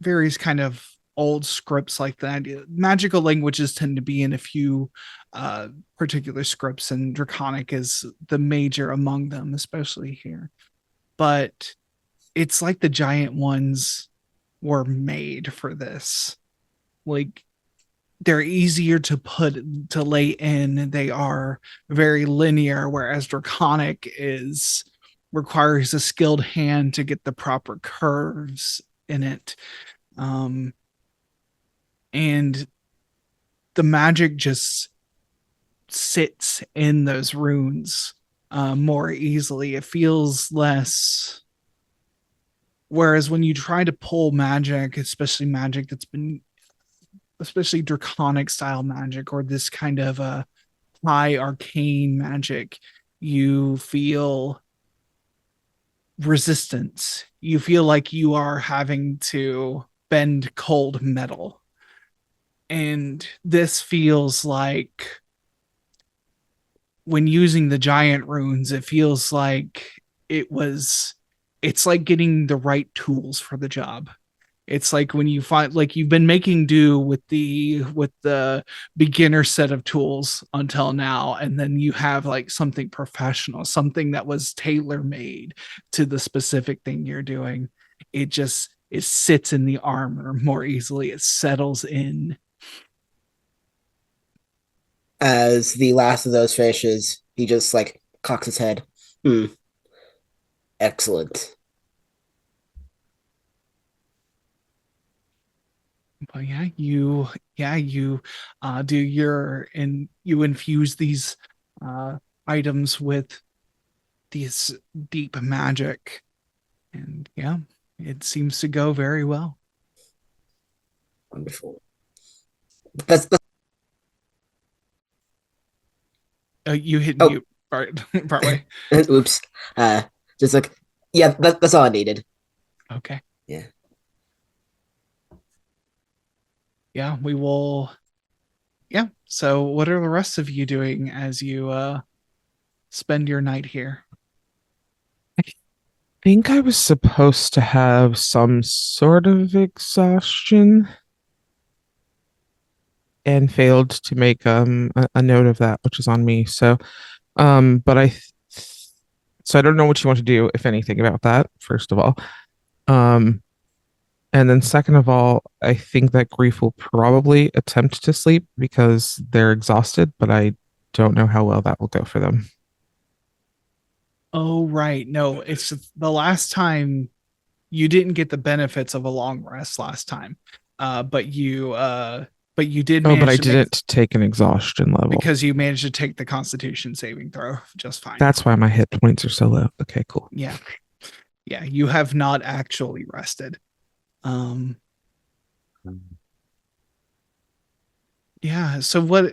various kind of old scripts like that. Magical languages tend to be in a few uh particular scripts, and draconic is the major among them, especially here. But it's like the giant ones were made for this. Like, they're easier to lay in. They are very linear, whereas draconic is requires a skilled hand to get the proper curves in it. And the magic just sits in those runes more easily. It feels less. Whereas when you try to pull magic, especially magic that's been, especially draconic style magic, or this kind of high arcane magic, you feel resistance. You feel like you are having to bend cold metal. And this feels like, when using the giant runes, it feels like it's like getting the right tools for the job. It's like when you find, like, you've been making do with the beginner set of tools until now, and then you have like something professional, something that was tailor made to the specific thing you're doing. It sits in the armor more easily. It settles in. As the last of those finishes, he just like cocks his head. Excellent. But you do you infuse these items with these deep magic, and it seems to go very well. Wonderful. That's You hit Oh. mute partway. oops. Just like, yeah, that's all I needed. Okay. Yeah. Yeah, we will. Yeah. So what are the rest of you doing as you spend your night here? I think I was supposed to have some sort of exhaustion and failed to make a note of that, which is on me. So but so I don't know what you want to do, if anything, about that, first of all. Um and then second of all, I think that Grief will probably attempt to sleep because they're exhausted, but I don't know how well that will go for them. Oh, right. No, it's the last time you didn't get the benefits of a long rest last time. But you did Oh, but manage I to make, didn't take an exhaustion level. because you managed to take the Constitution saving throw just fine. That's why my hit points are so low. Okay, cool. Yeah. Yeah, you have not actually rested. Yeah, so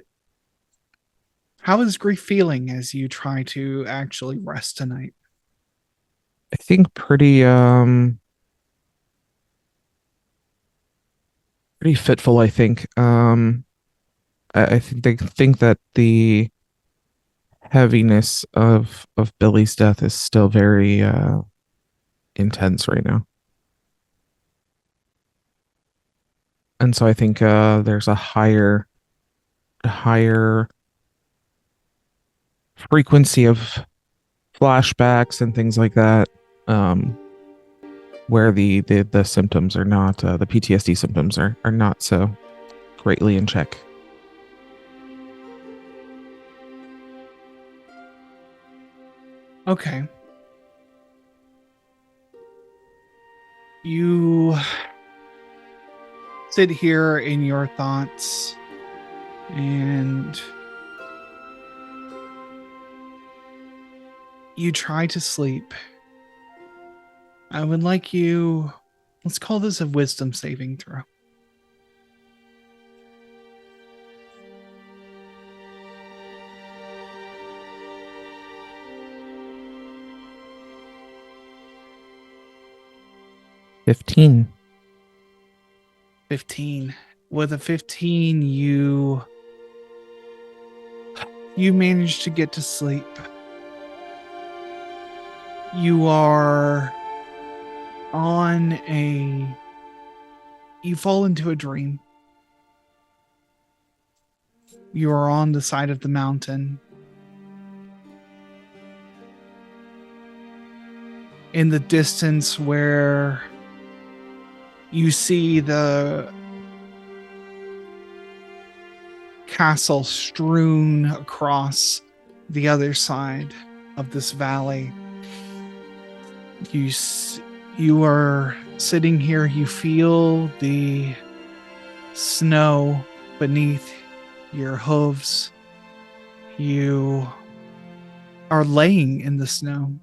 how is Grief feeling as you try to actually rest tonight? I think pretty fitful, I think. I think they think that the heaviness of Billy's death is still very intense right now. And so I think there's a higher frequency of flashbacks and things like that, where the symptoms are not the PTSD symptoms are not so greatly in check. Okay. You sit here in your thoughts, and you try to sleep. I would like you, let's call this a wisdom saving throw. 15. 15. With a 15, you manage to get to sleep. You are you fall into a dream. You are on the side of the mountain. In the distance, where you see the castle strewn across the other side of this valley. You are sitting here. You feel the snow beneath your hooves. You are laying in the snow.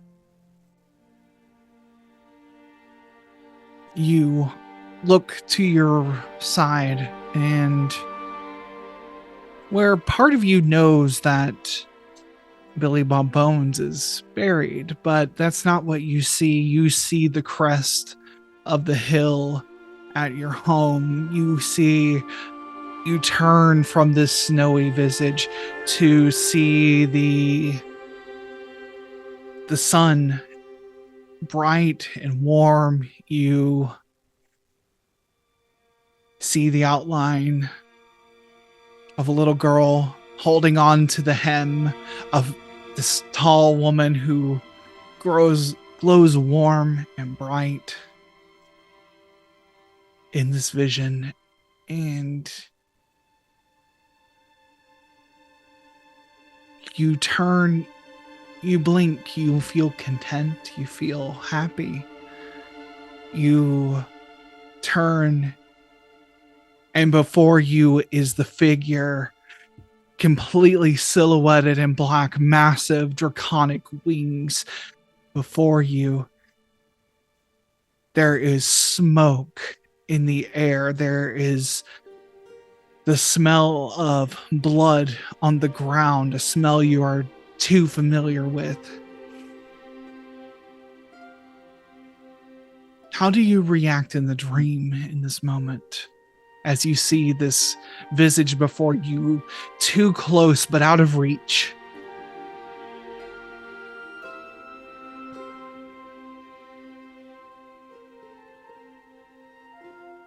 You look to your side, and where part of you knows that Billy Bob Bones is buried, but that's not what you see. You see the crest of the hill at your home. You turn from this snowy visage to see the sun bright and warm. You see the outline of a little girl holding on to the hem of this tall woman who glows warm and bright in this vision. And you turn, you blink, you feel content, you feel happy. You turn, and before you is the figure, completely silhouetted in black, massive draconic wings. Before you, there is smoke in the air. There is the smell of blood on the ground, a smell you are too familiar with. How do you react in the dream in this moment, as you see this visage before you, too close but out of reach?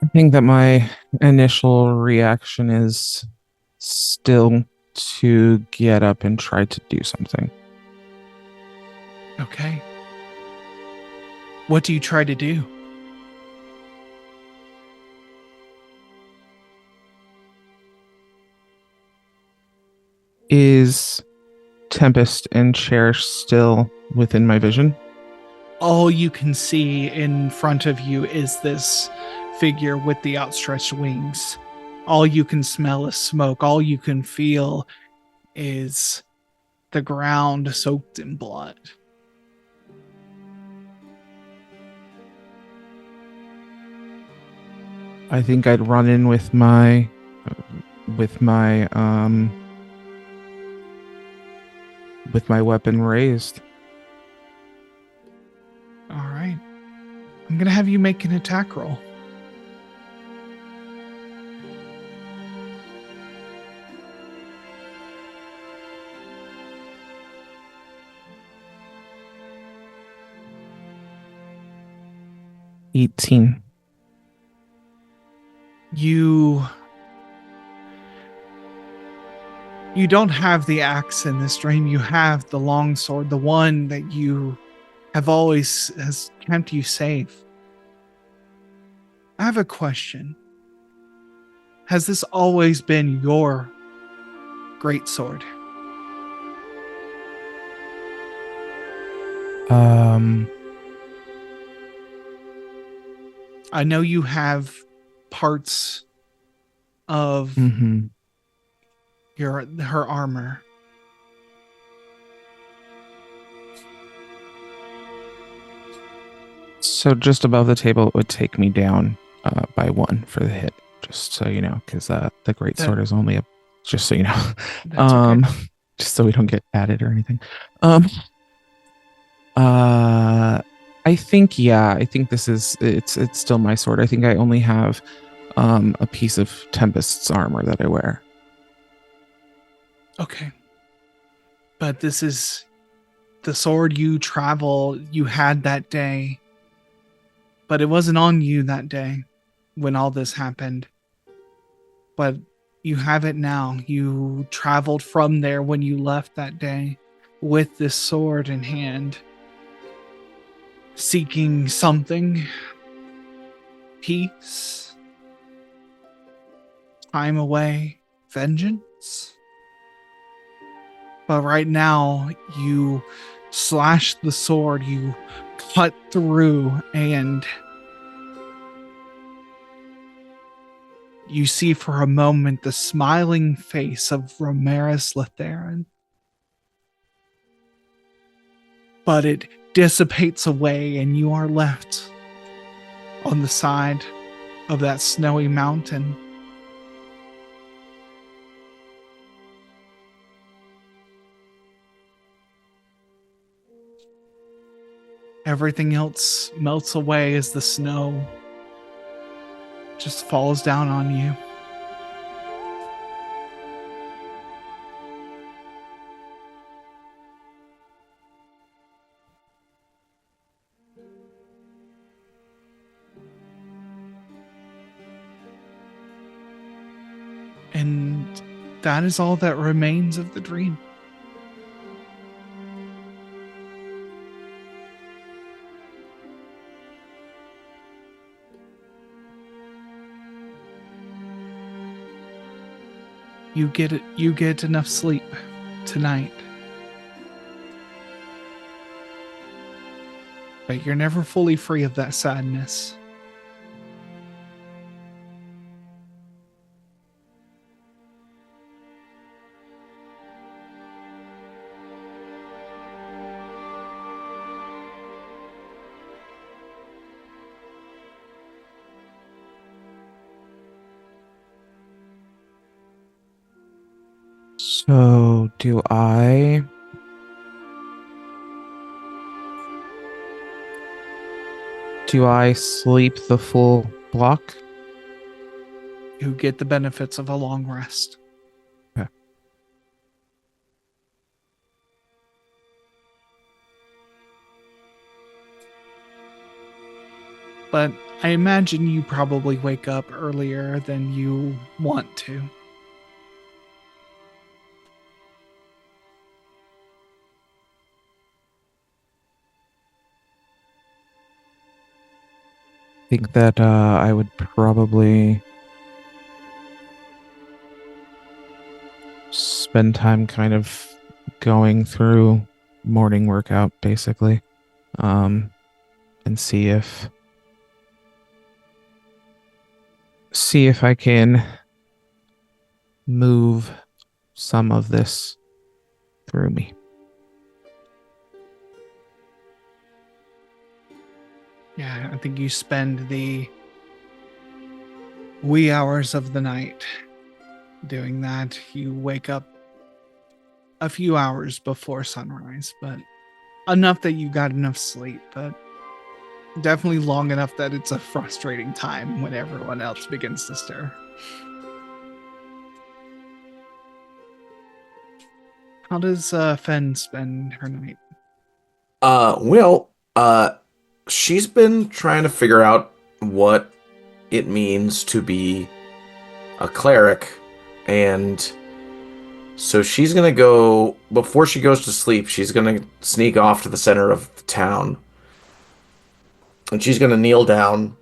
I think that my initial reaction is still to get up and try to do something. Okay. What do you try to do? Is Tempest and Cherish still within my vision? All you can see in front of you is this figure with the outstretched wings. All you can smell is smoke. All you can feel is the ground soaked in blood. I think I'd run in with my weapon raised. All right. I'm going to have you make an attack roll. $18. You don't have the axe in this dream. You have the long sword, the one that you have always has kept you safe. I have a question. Has this always been your great sword? I know you have parts of her armor. So just above the table, it would take me down by 1 for the hit, just so you know, because the great sword is only a. Just so you know, Okay. just so we don't get added or anything. I think, yeah, I think it's still my sword. I think I only have a piece of Tempest's armor that I wear. Okay. But this is the sword you had that day. But it wasn't on you that day when all this happened. But you have it now. You traveled from there when you left that day with this sword in hand, seeking something. Peace, time away, vengeance. But right now, you slash the sword, you cut through, and you see for a moment the smiling face of Romaris Letherin. But it dissipates away, and you are left on the side of that snowy mountain. Everything else melts away as the snow just falls down on you. And that is all that remains of the dream. You get enough sleep tonight. But you're never fully free of that sadness. So, do I sleep the full block? You get the benefits of a long rest. Okay. But I imagine you probably wake up earlier than you want to. Think that I would probably spend time kind of going through morning workout, basically, and see if I can move some of this through me. Yeah, I think you spend the wee hours of the night doing that. You wake up a few hours before sunrise, but enough that you got enough sleep, but definitely long enough that it's a frustrating time when everyone else begins to stir. How does Fen spend her night? She's been trying to figure out what it means to be a cleric, and so she's gonna go, before she goes to sleep, she's gonna sneak off to the center of the town, and she's gonna kneel down,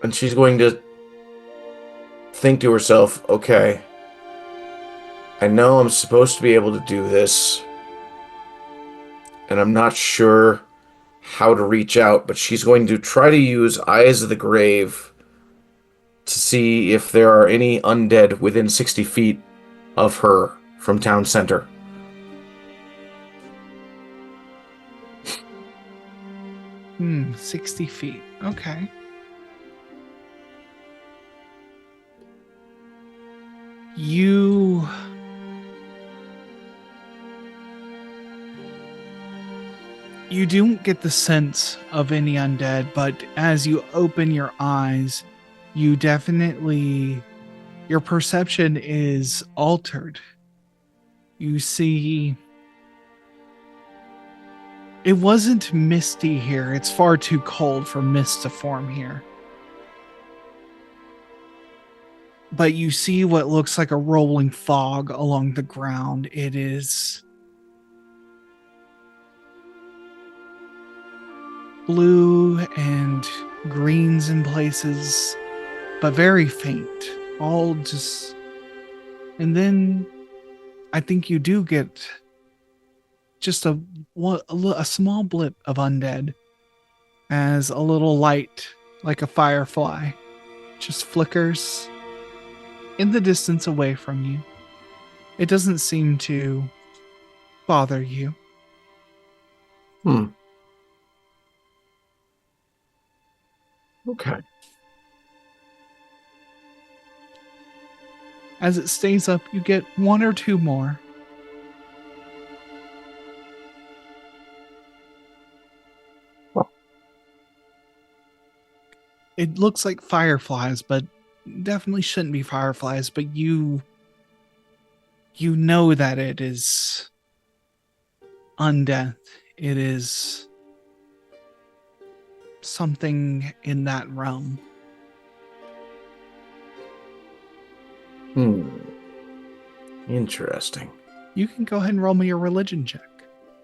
and she's going to think to herself, okay, I know I'm supposed to be able to do this, and I'm not sure how to reach out, but she's going to try to use Eyes of the Grave to see if there are any undead within 60 feet of her from town center. 60 feet. Okay. You don't get the sense of any undead, but as you open your eyes, you definitely, your perception is altered. You see, it wasn't misty here. It's far too cold for mist to form here. But you see what looks like a rolling fog along the ground. It is blue and greens in places, but very faint. All just... And then I think you do get just a small blip of undead as a little light, like a firefly, just flickers in the distance away from you. It doesn't seem to bother you. Okay. As it stays up, you get one or two more. It looks like fireflies, but definitely shouldn't be fireflies, but you know that it is undeath. It is something in that realm. Interesting. You can go ahead and roll me a religion check.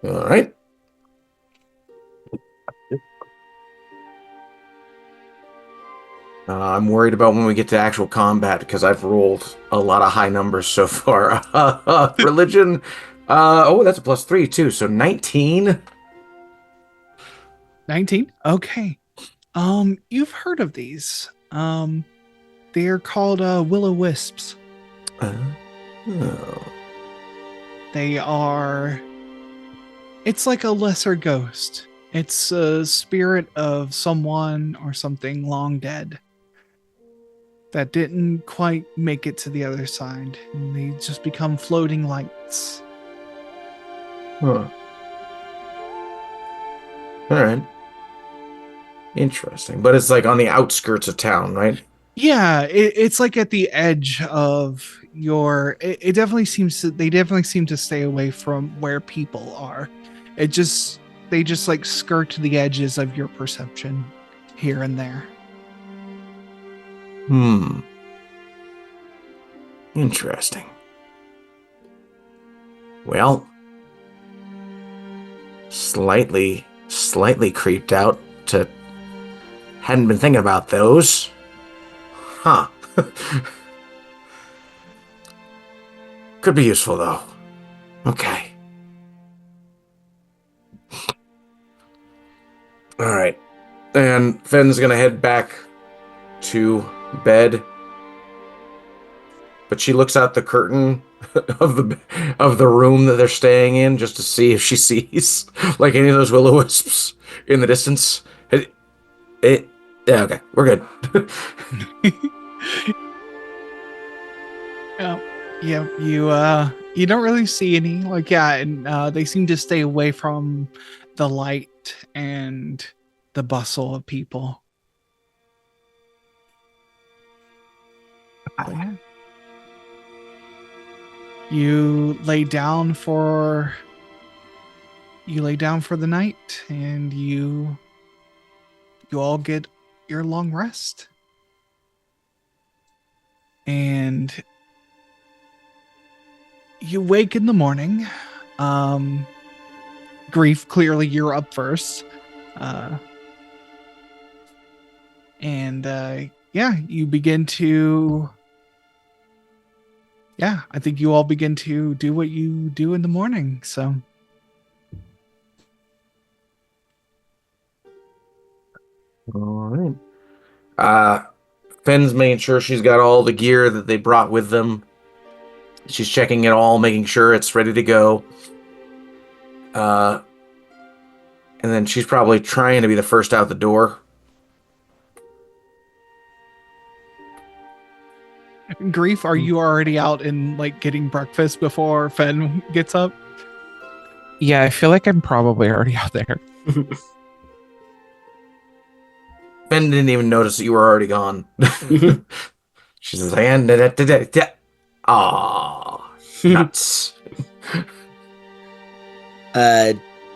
All right. I'm worried about when we get to actual combat because I've rolled a lot of high numbers so far. Religion. That's a +3 too. So 19. 19? Okay. You've heard of these. They're called will-o-wisps. Oh. They are... It's like a lesser ghost. It's a spirit of someone or something long dead that didn't quite make it to the other side. And they just become floating lights. Huh. All right. Interesting. But it's like on the outskirts of town, right? Yeah, it's like at the edge of your... It definitely seems to... They definitely seem to stay away from where people are. They just like skirt the edges of your perception here and there. Interesting. Well, slightly creeped out. Hadn't been thinking about those. Huh. Could be useful though. Okay. All right. And Fenn's gonna head back to bed. But she looks out the curtain of the room that they're staying in just to see if she sees like any of those will-o-wisps in the distance. Yeah, okay, we're good. You don't really see any. Like, yeah, and they seem to stay away from the light and the bustle of people. But yeah. You lay down for the night, and you all get your long rest. And you wake in the morning. Grief, clearly you're up first. You begin to... Yeah, I think you all begin to do what you do in the morning, so... All right. Fenn's making sure she's got all the gear that they brought with them. She's checking it all, making sure it's ready to go. And then she's probably trying to be the first out the door. Grief, are you already out and like getting breakfast before Fenn gets up? Yeah, I feel like I'm probably already out there. Ben didn't even notice that you were already gone. She says, and ah, nuts.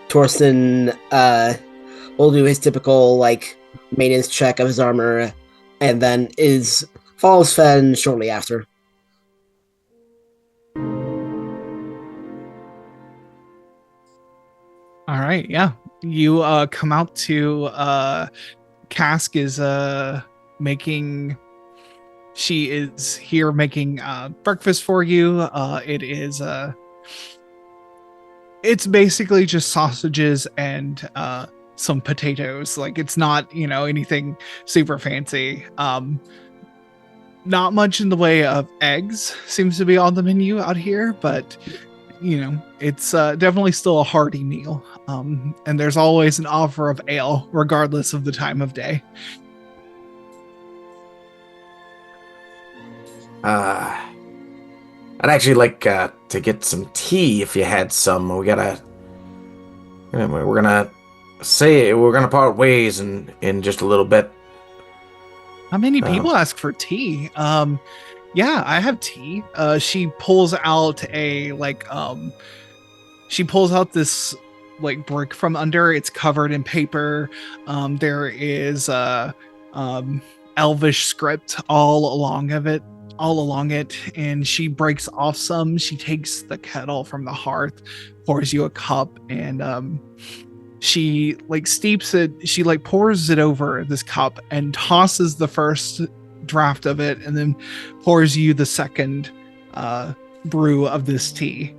Torsten will do his typical like maintenance check of his armor, and then follows Fen shortly after. All right, yeah. You come out to Cask is making she is here making breakfast for you. It's basically just sausages and some potatoes. Like it's not, anything super fancy. Not much in the way of eggs seems to be on the menu out here, but it's definitely still a hearty meal. And there's always an offer of ale, regardless of the time of day. I'd actually like to get some tea if you had some. We're gonna part ways in just a little bit. How many people ask for tea? Yeah, I have tea. She pulls out this like brick from under. It's covered in paper. There is elvish script all along it, and she breaks off some. She takes the kettle from the hearth, pours you a cup, and she like steeps it. She like pours it over this cup and tosses the first draft of it, and then pours you the second brew of this tea.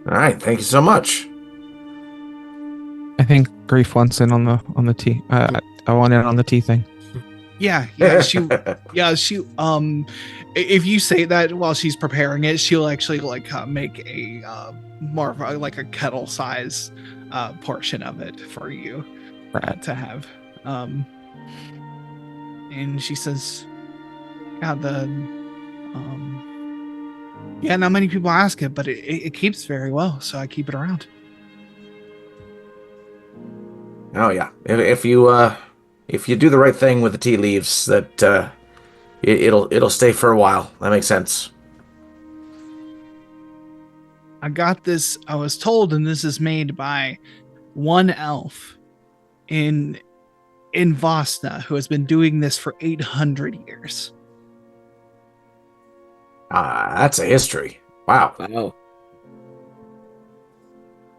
All right, thank you so much. I think Grief wants in on the tea. I want in on the tea thing. Yeah, she if you say that while she's preparing it, she'll actually make a more of a kettle size portion of it for you to have. And she says, yeah, not many people ask it, but it keeps very well, so I keep it around. Oh yeah, if you do the right thing with the tea leaves, that it'll stay for a while. That makes sense. I got this. I was told, and this is made by one elf in Vosna who has been doing this for 800 years. That's a history. Wow. Wow.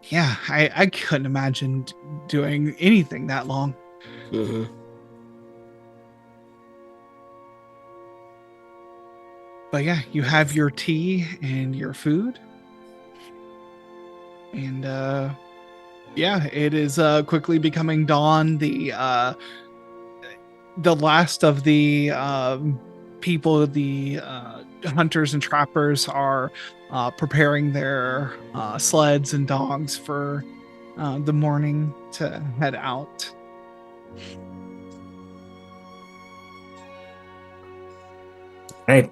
Yeah, I couldn't imagine doing anything that long. Mm-hmm. But yeah, you have your tea and your food. And yeah, it is quickly becoming dawn. The last of the people, the hunters and trappers, are preparing their sleds and dogs for the morning to head out. Hey,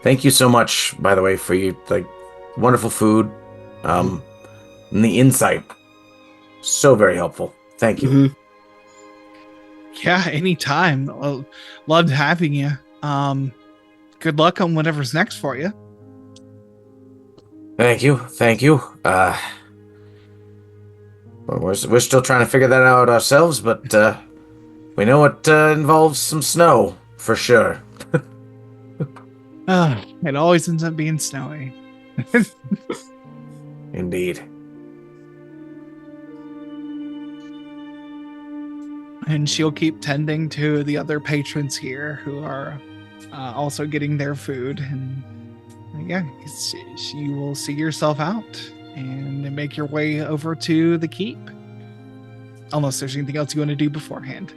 thank you so much, by the way, for your wonderful food, and the insight. So very helpful. Thank you. Mm-hmm. Yeah, anytime. Loved having you. Good luck on whatever's next for you. Thank you. We're still trying to figure that out ourselves, but we know it involves some snow for sure. It always ends up being snowy. Indeed. And she'll keep tending to the other patrons here who are also getting their food. And yeah, you will see yourself out and make your way over to the keep. Unless there's anything else you want to do beforehand.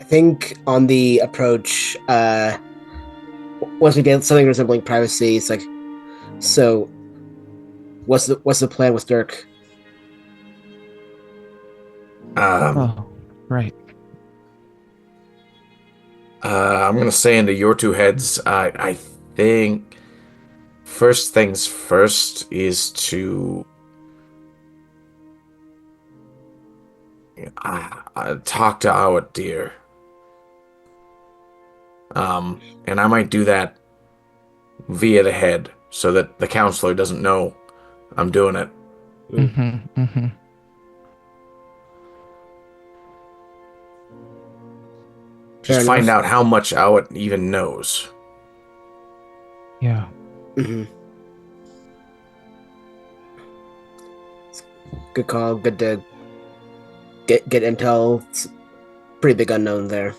I think on the approach, once we get something resembling privacy, it's like, so what's the plan with Dirk? Right. I'm gonna say into your two heads. I think first things first is to talk to our dear. And I might do that via the head so that the counselor doesn't know I'm doing it. Mm-hmm, mm-hmm. Just Fair find enough. out how much Awit even knows. Yeah. Mm-hmm. Good call. Good to get intel. It's pretty big unknown there.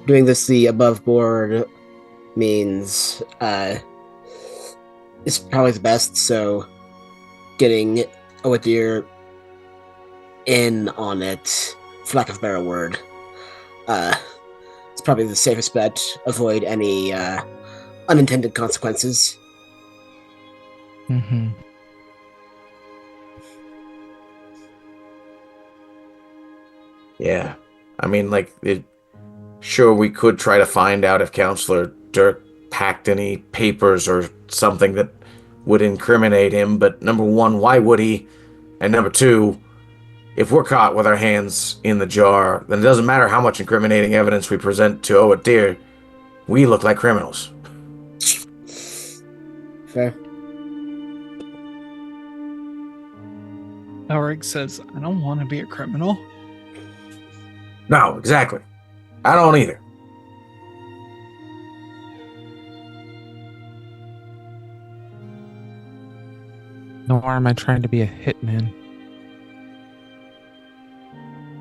Doing this the above board means it's probably the best. So getting with your in on it, for lack of a better word, it's probably the safest bet. Avoid any unintended consequences. Mm-hmm. Yeah. I mean, sure, we could try to find out if Counselor Dirk packed any papers or something that would incriminate him, but number one, why would he? And number two, if we're caught with our hands in the jar, then it doesn't matter how much incriminating evidence we present to Owit Deer, we look like criminals. Fair. Elric says, I don't want to be a criminal. No, exactly. I don't either. Nor am I trying to be a hitman.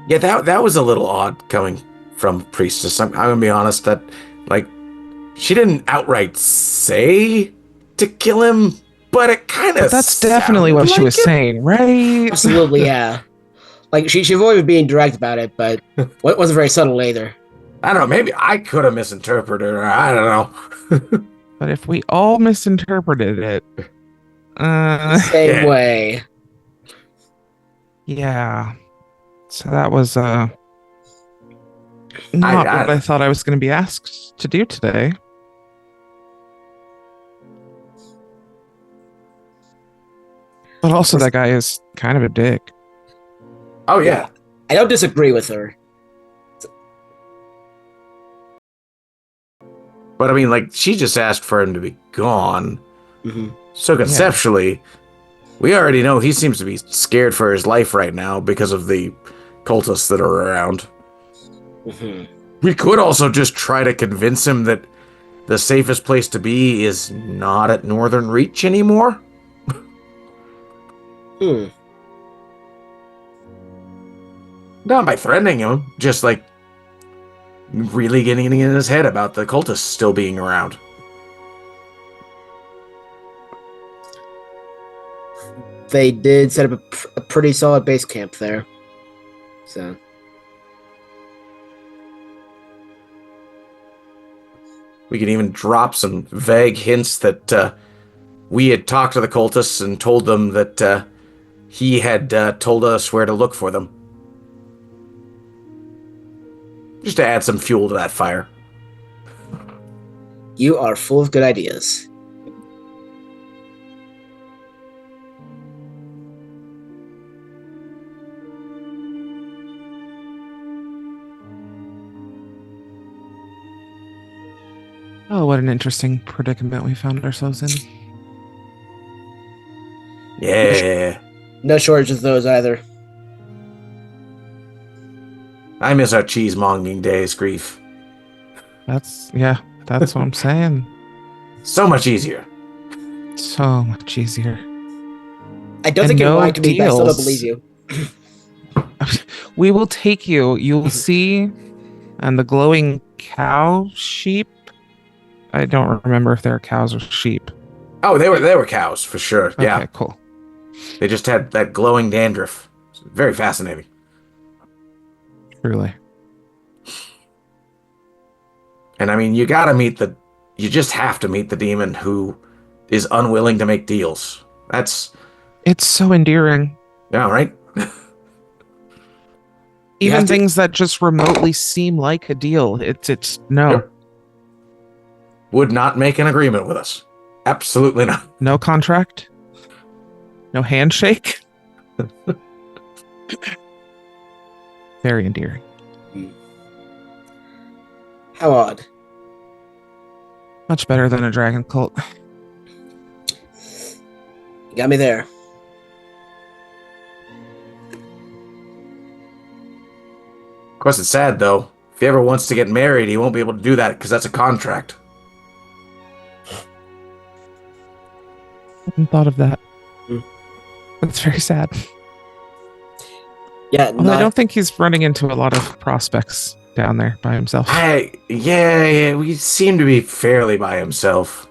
Yeah, that was a little odd coming from Priestess. I'm gonna be honest that, she didn't outright say to kill him, but it kind of. But that's definitely what she was saying, right? Absolutely, yeah. Like she avoided being direct about it, but it wasn't very subtle either. I don't know. Maybe I could have misinterpreted her. I don't know. But if we all misinterpreted it, Same way. yeah. So that was not what I thought I was going to be asked to do today. But also, that guy is kind of a dick. Oh yeah. I don't disagree with her. But I mean, she just asked for him to be gone. Mm-hmm. So conceptually, we already know he seems to be scared for his life right now because of the cultists that are around. Mm-hmm. We could also just try to convince him that the safest place to be is not at Northern Reach anymore. Not by threatening him, just really getting in his head about the cultists still being around. They did set up a pretty solid base camp there. So. We could even drop some vague hints that we had talked to the cultists and told them that he had told us where to look for them. Just to add some fuel to that fire. You are full of good ideas. Oh, what an interesting predicament we found ourselves in. Yeah. No shortage of those either. I miss our cheesemonging days, Grief. That's what I'm saying. So much easier. So much easier. I don't And think you're no lying to me, but I still don't deals. believe you. We will take you. You'll see. And the glowing cow sheep. I don't remember if they're cows or sheep. Oh, they were cows, for sure. Okay, Yeah. cool. They just had that glowing dandruff. It's very fascinating. Truly. And I mean, you just have to meet the demon who is unwilling to make deals. It's so endearing. Yeah, right? Even have to- things that just remotely seem like a deal. It's no. Yep. Would not make an agreement with us. Absolutely not. No contract? No handshake? Very endearing. How odd. Much better than a dragon cult. You got me there. Of course, it's sad, though. If he ever wants to get married, he won't be able to do that because that's a contract. I hadn't thought of that. Hmm. That's very sad. Yeah, Although I don't think he's running into a lot of prospects down there by himself. Yeah, we seem to be fairly by himself.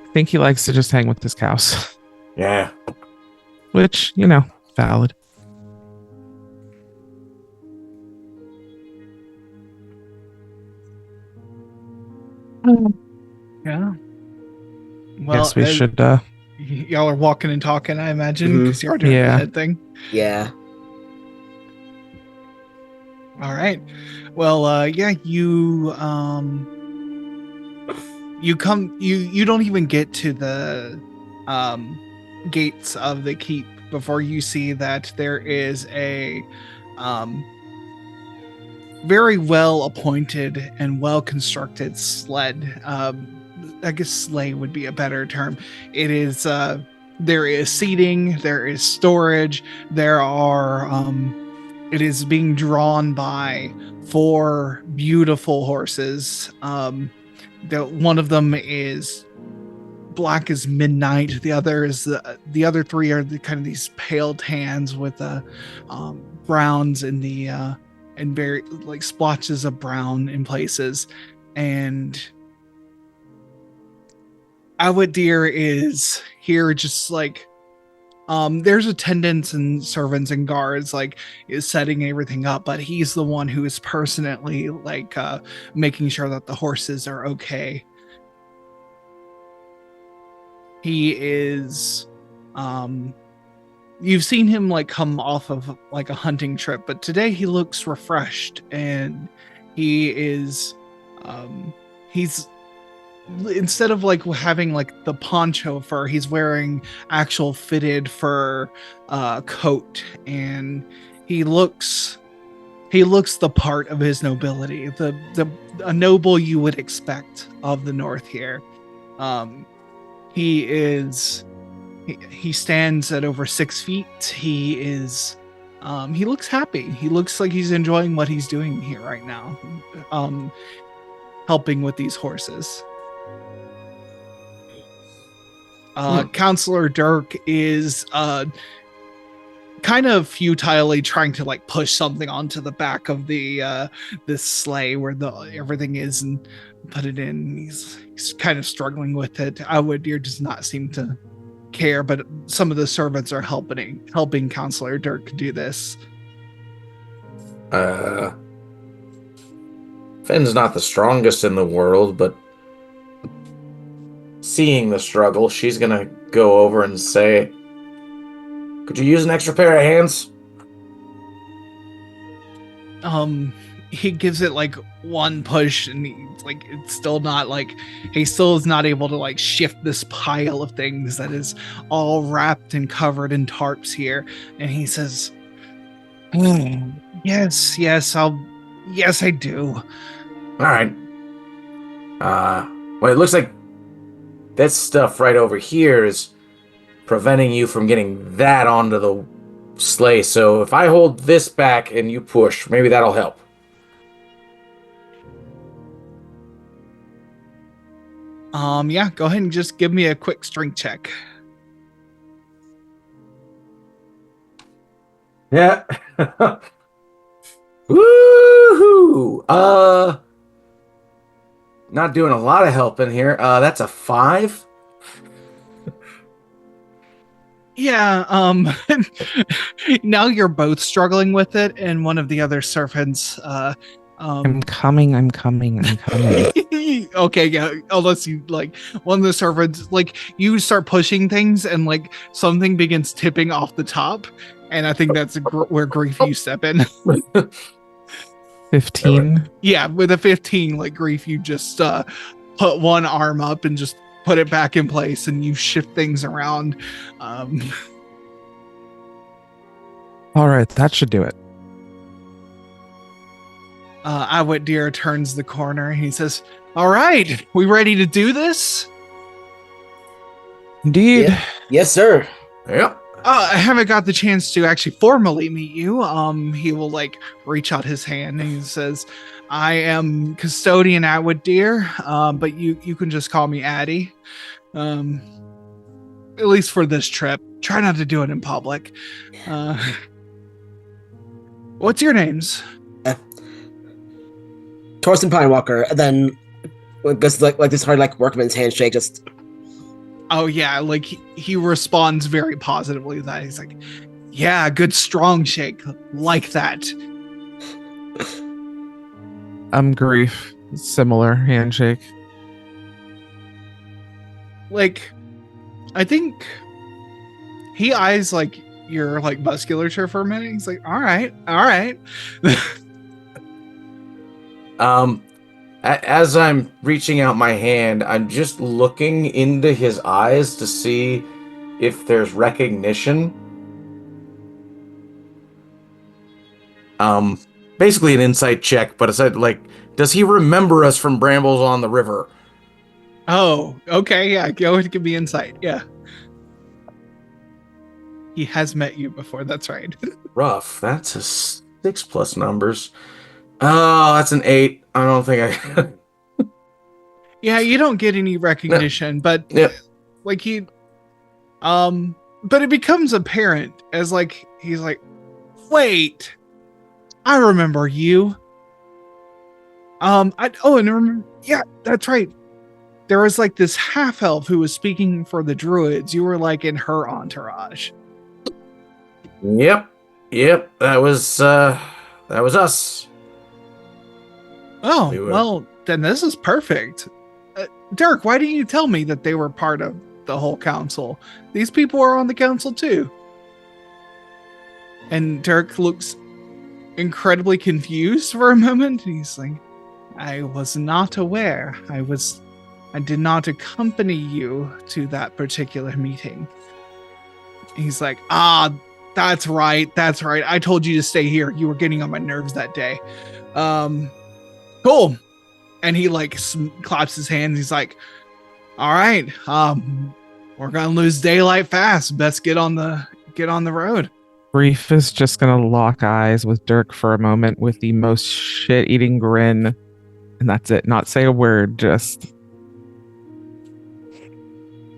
I think he likes to just hang with his cows. Yeah. Which, valid. Yeah. Well, Guess we should y'all are walking and talking, I imagine, because you're doing Yeah. the head thing. Yeah. All right. Well, yeah, you don't even get to the gates of the keep before you see that there is a very well appointed and well constructed sled. I guess sleigh would be a better term. It is there is seating, there is storage, there are it is being drawn by 4 beautiful horses. One of them is black as midnight. The other 3 are kind of these pale tans with browns in the and very like splotches of brown in places. And Awit Deer is here just like there's attendants and servants and guards is setting everything up, but he's the one who is personally making sure that the horses are okay. He is you've seen him come off of a hunting trip, but today he looks refreshed, and he is he's instead of having the poncho fur, he's wearing actual fitted fur coat, and he looks the part of his nobility, a noble you would expect of the north here. He stands at over 6 feet. He is he looks happy. He looks like he's enjoying what he's doing here right now, helping with these horses. Counselor Dirk is kind of futilely trying to push something onto the back of the this sleigh where everything is and put it in. He's kind of struggling with it. Awit Deer does not seem to care, but some of the servants are helping Counselor Dirk do this. Finn's not the strongest in the world, but seeing the struggle, she's gonna go over and say, "Could you use an extra pair of hands?" He gives it one push, and it's still not he still is not able to shift this pile of things that is all wrapped and covered in tarps here. And he says, yes, I do. All right. Well, it looks like that stuff right over here is preventing you from getting that onto the sleigh. So if I hold this back and you push, maybe that'll help. Yeah, go ahead and just give me a quick strength check. Yeah. Woohoo! Not doing a lot of helping here. That's a 5. Yeah, now you're both struggling with it, and one of the other servants I'm coming. okay, yeah, unless you one of the servants you start pushing things and something begins tipping off the top, and I think that's where Grief you step in. 15. Yeah, with a 15, like Grief, you just put one arm up and just put it back in place, and you shift things around. All right, that should do it. Awit Deer turns the corner and he says, "All right, we ready to do this?" Indeed. Yes, sir. Yep. I haven't got the chance to actually formally meet you. He will like reach out his hand and he says, "I am custodian Atwood Deer, but you can just call me Addie. At least for this trip. Try not to do it in public. What's your names?" Torsten Pinewalker, and then goes like this hard like workman's handshake. Just Oh yeah, like he responds very positively to that. He's like, "Yeah, good strong shake, like that." Grief. Similar handshake. Like, I think he eyes like your like musculature for a minute. He's like, all right. As I'm reaching out my hand, I'm just looking into his eyes to see if there's recognition. Basically an insight check, but it's like, does he remember us from Brambles on the River? Oh, okay, yeah. Go ahead and give me insight. Yeah. He has met you before, that's right. Rough. That's a 6 plus numbers. Oh, that's an 8. I don't think I... Yeah, you don't get any recognition, but Yep. like but it becomes apparent as like he's like, "Wait, I remember you." Yeah, that's right. There was like this half elf who was speaking for the druids. You were like in her entourage. Yep. That was us. Oh, We were- well, then this is perfect. Dirk, why didn't you tell me that they were part of the whole council? These people are on the council too. And Dirk looks incredibly confused for a moment. He's like, "I was not aware. I did not accompany you to that particular meeting." He's like, that's right. I told you to stay here. You were getting on my nerves that day." Cool. And he like claps his hands. He's like, "All right, we're gonna lose daylight fast. Best get on the road." Grief is just gonna lock eyes with Dirk for a moment with the most shit-eating grin, and that's it. Not say a word, just.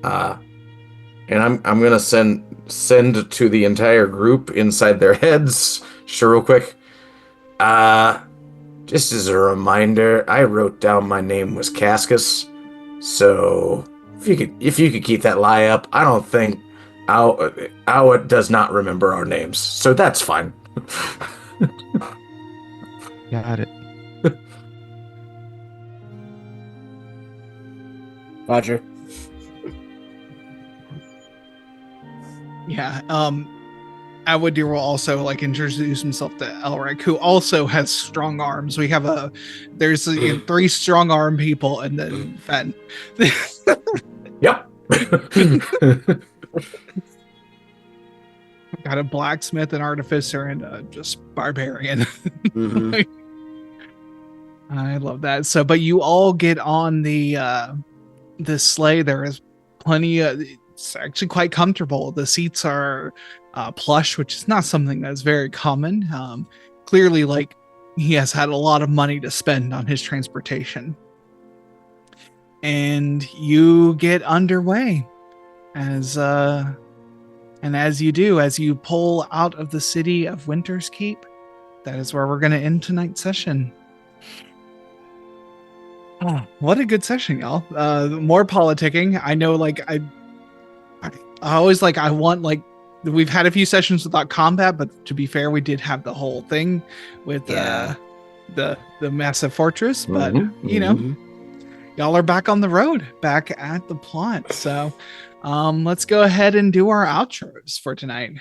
And I'm gonna send to the entire group inside their heads, just real quick. Just as a reminder, I wrote down my name was Cascus, so if you could keep that lie up, I don't think Awa does not remember our names, so that's fine. Got it. Roger. Yeah. Awadir will also like introduce himself to Elric, who also has strong arms. We have there's 3 strong arm people, and then Fen. Yep. Got a blacksmith, an artificer, and just barbarian. Mhm. I love that. So, but you all get on the sleigh. There is plenty of. It's actually quite comfortable. The seats are plush, which is not something that's very common. Clearly, like he has had a lot of money to spend on his transportation. And you get underway as you pull out of the city of Winter's Keep. That is where we're going to end tonight's session. Oh, what a good session, y'all. More politicking. I know, like, I always like, I want, like, we've had a few sessions without combat, but to be fair, we did have the whole thing with the massive fortress. But, you know, y'all are back on the road, back at the plot. So let's go ahead and do our outros for tonight.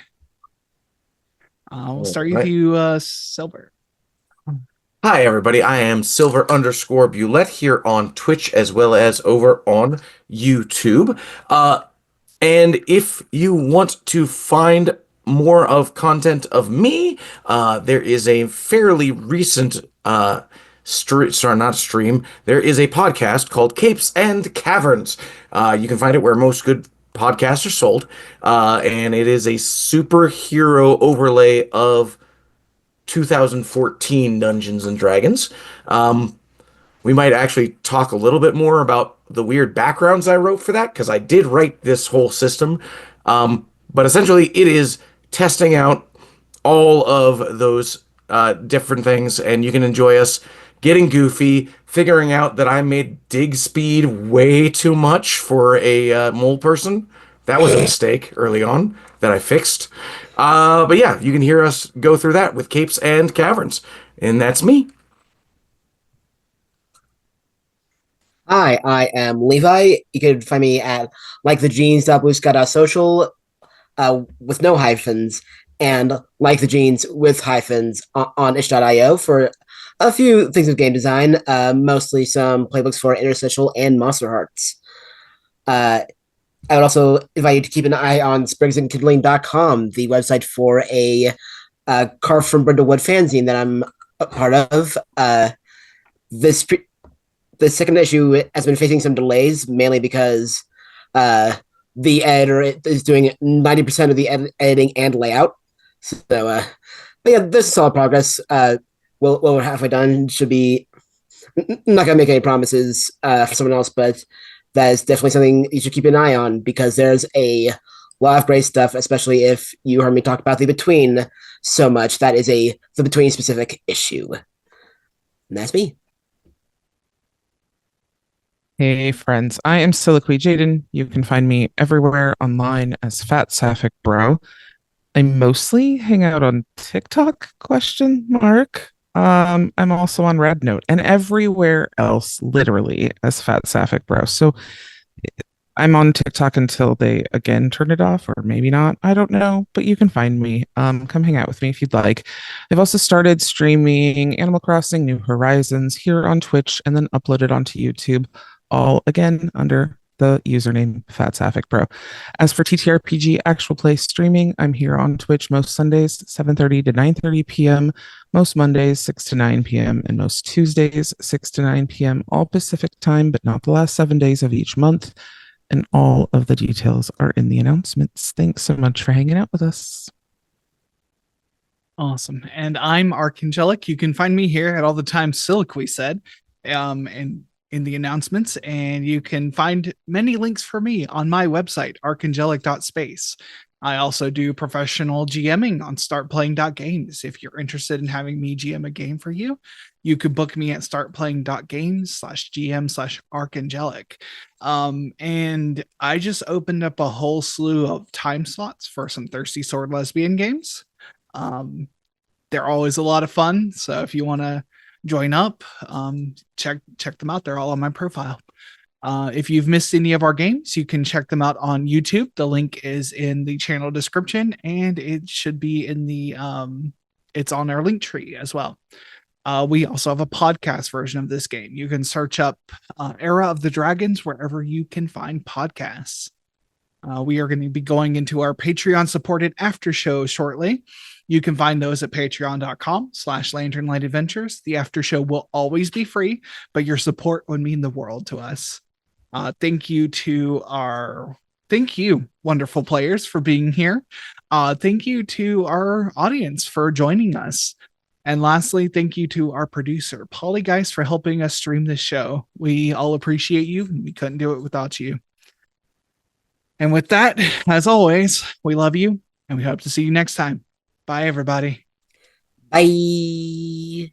We'll start with you, Silver. Hi, everybody. I am Silver_Bulette here on Twitch as well as over on YouTube. And if you want to find more of content of me, there is a fairly recent not stream. There is a podcast called Capes and Caverns. You can find it where most good podcasts are sold, and it is a superhero overlay of 2014 Dungeons and Dragons. We might actually talk a little bit more about the weird backgrounds I wrote for that, because I did write this whole system. But essentially, it is testing out all of those different things, and you can enjoy us getting goofy, figuring out that I made dig speed way too much for a mole person. That was a mistake early on that I fixed. But yeah, you can hear us go through that with Capes and Caverns. And that's me. Hi, I am Levi. You can find me at likethejeans.bluesky.social with no hyphens, and like the jeans with hyphens on itch.io for a few things with game design, mostly some playbooks for interstitial and monster hearts. I would also invite you to keep an eye on sprigsandkindling.com, the website for a Carve from Brindlewood fanzine that I'm a part of. The second issue has been facing some delays, mainly because the editor is doing 90% of the editing and layout. So, but yeah, this is solid progress. We're halfway done. Should be not gonna make any promises for someone else, but that is definitely something you should keep an eye on, because there's a lot of great stuff, especially if you heard me talk about the Between so much. That is the Between specific issue. And that's me. Hey friends, I am Siliqui Jaden. You can find me everywhere online as FatSapphicBro. I mostly hang out on TikTok, question mark. I'm also on Rednote and everywhere else, literally, as FatSapphicBro. So I'm on TikTok until they again turn it off, or maybe not. I don't know, but you can find me. Come hang out with me if you'd like. I've also started streaming Animal Crossing New Horizons here on Twitch and then uploaded onto YouTube, all again under the username FatSapphicBro. As for TTRPG actual play streaming, I'm here on Twitch most Sundays, 7:30 to 9:30 p.m., most Mondays, 6 to 9 p.m., and most Tuesdays, 6 to 9 p.m., all Pacific time, but not the last 7 days of each month. And all of the details are in the announcements. Thanks so much for hanging out with us. Awesome. And I'm Archangelic. You can find me here at all the times Siliqui said, and in the announcements, and you can find many links for me on my website, archangelic.space. I also do professional GMing on startplaying.games. If you're interested in having me GM a game for you, you could book me at startplaying.games/GM/archangelic. And I just opened up a whole slew of time slots for some Thirsty Sword Lesbian games. They're always a lot of fun. So if you want to join up, check them out. They're all on my profile. If you've missed any of our games, you can check them out on YouTube. The link is in the channel description, and it should be in the it's on our link tree as well. We also have a podcast version of this game. You can search up Era of the Dragons wherever you can find podcasts. We are going to be going into our Patreon supported after show shortly. You can find those at patreon.com/lanternlightadventures. The after show will always be free, but your support would mean the world to us. Thank you, wonderful players, for being here. Thank you to our audience for joining us. And lastly, thank you to our producer, Polygeist, for helping us stream this show. We all appreciate you. We couldn't do it without you. And with that, as always, we love you, and we hope to see you next time. Bye, everybody. Bye.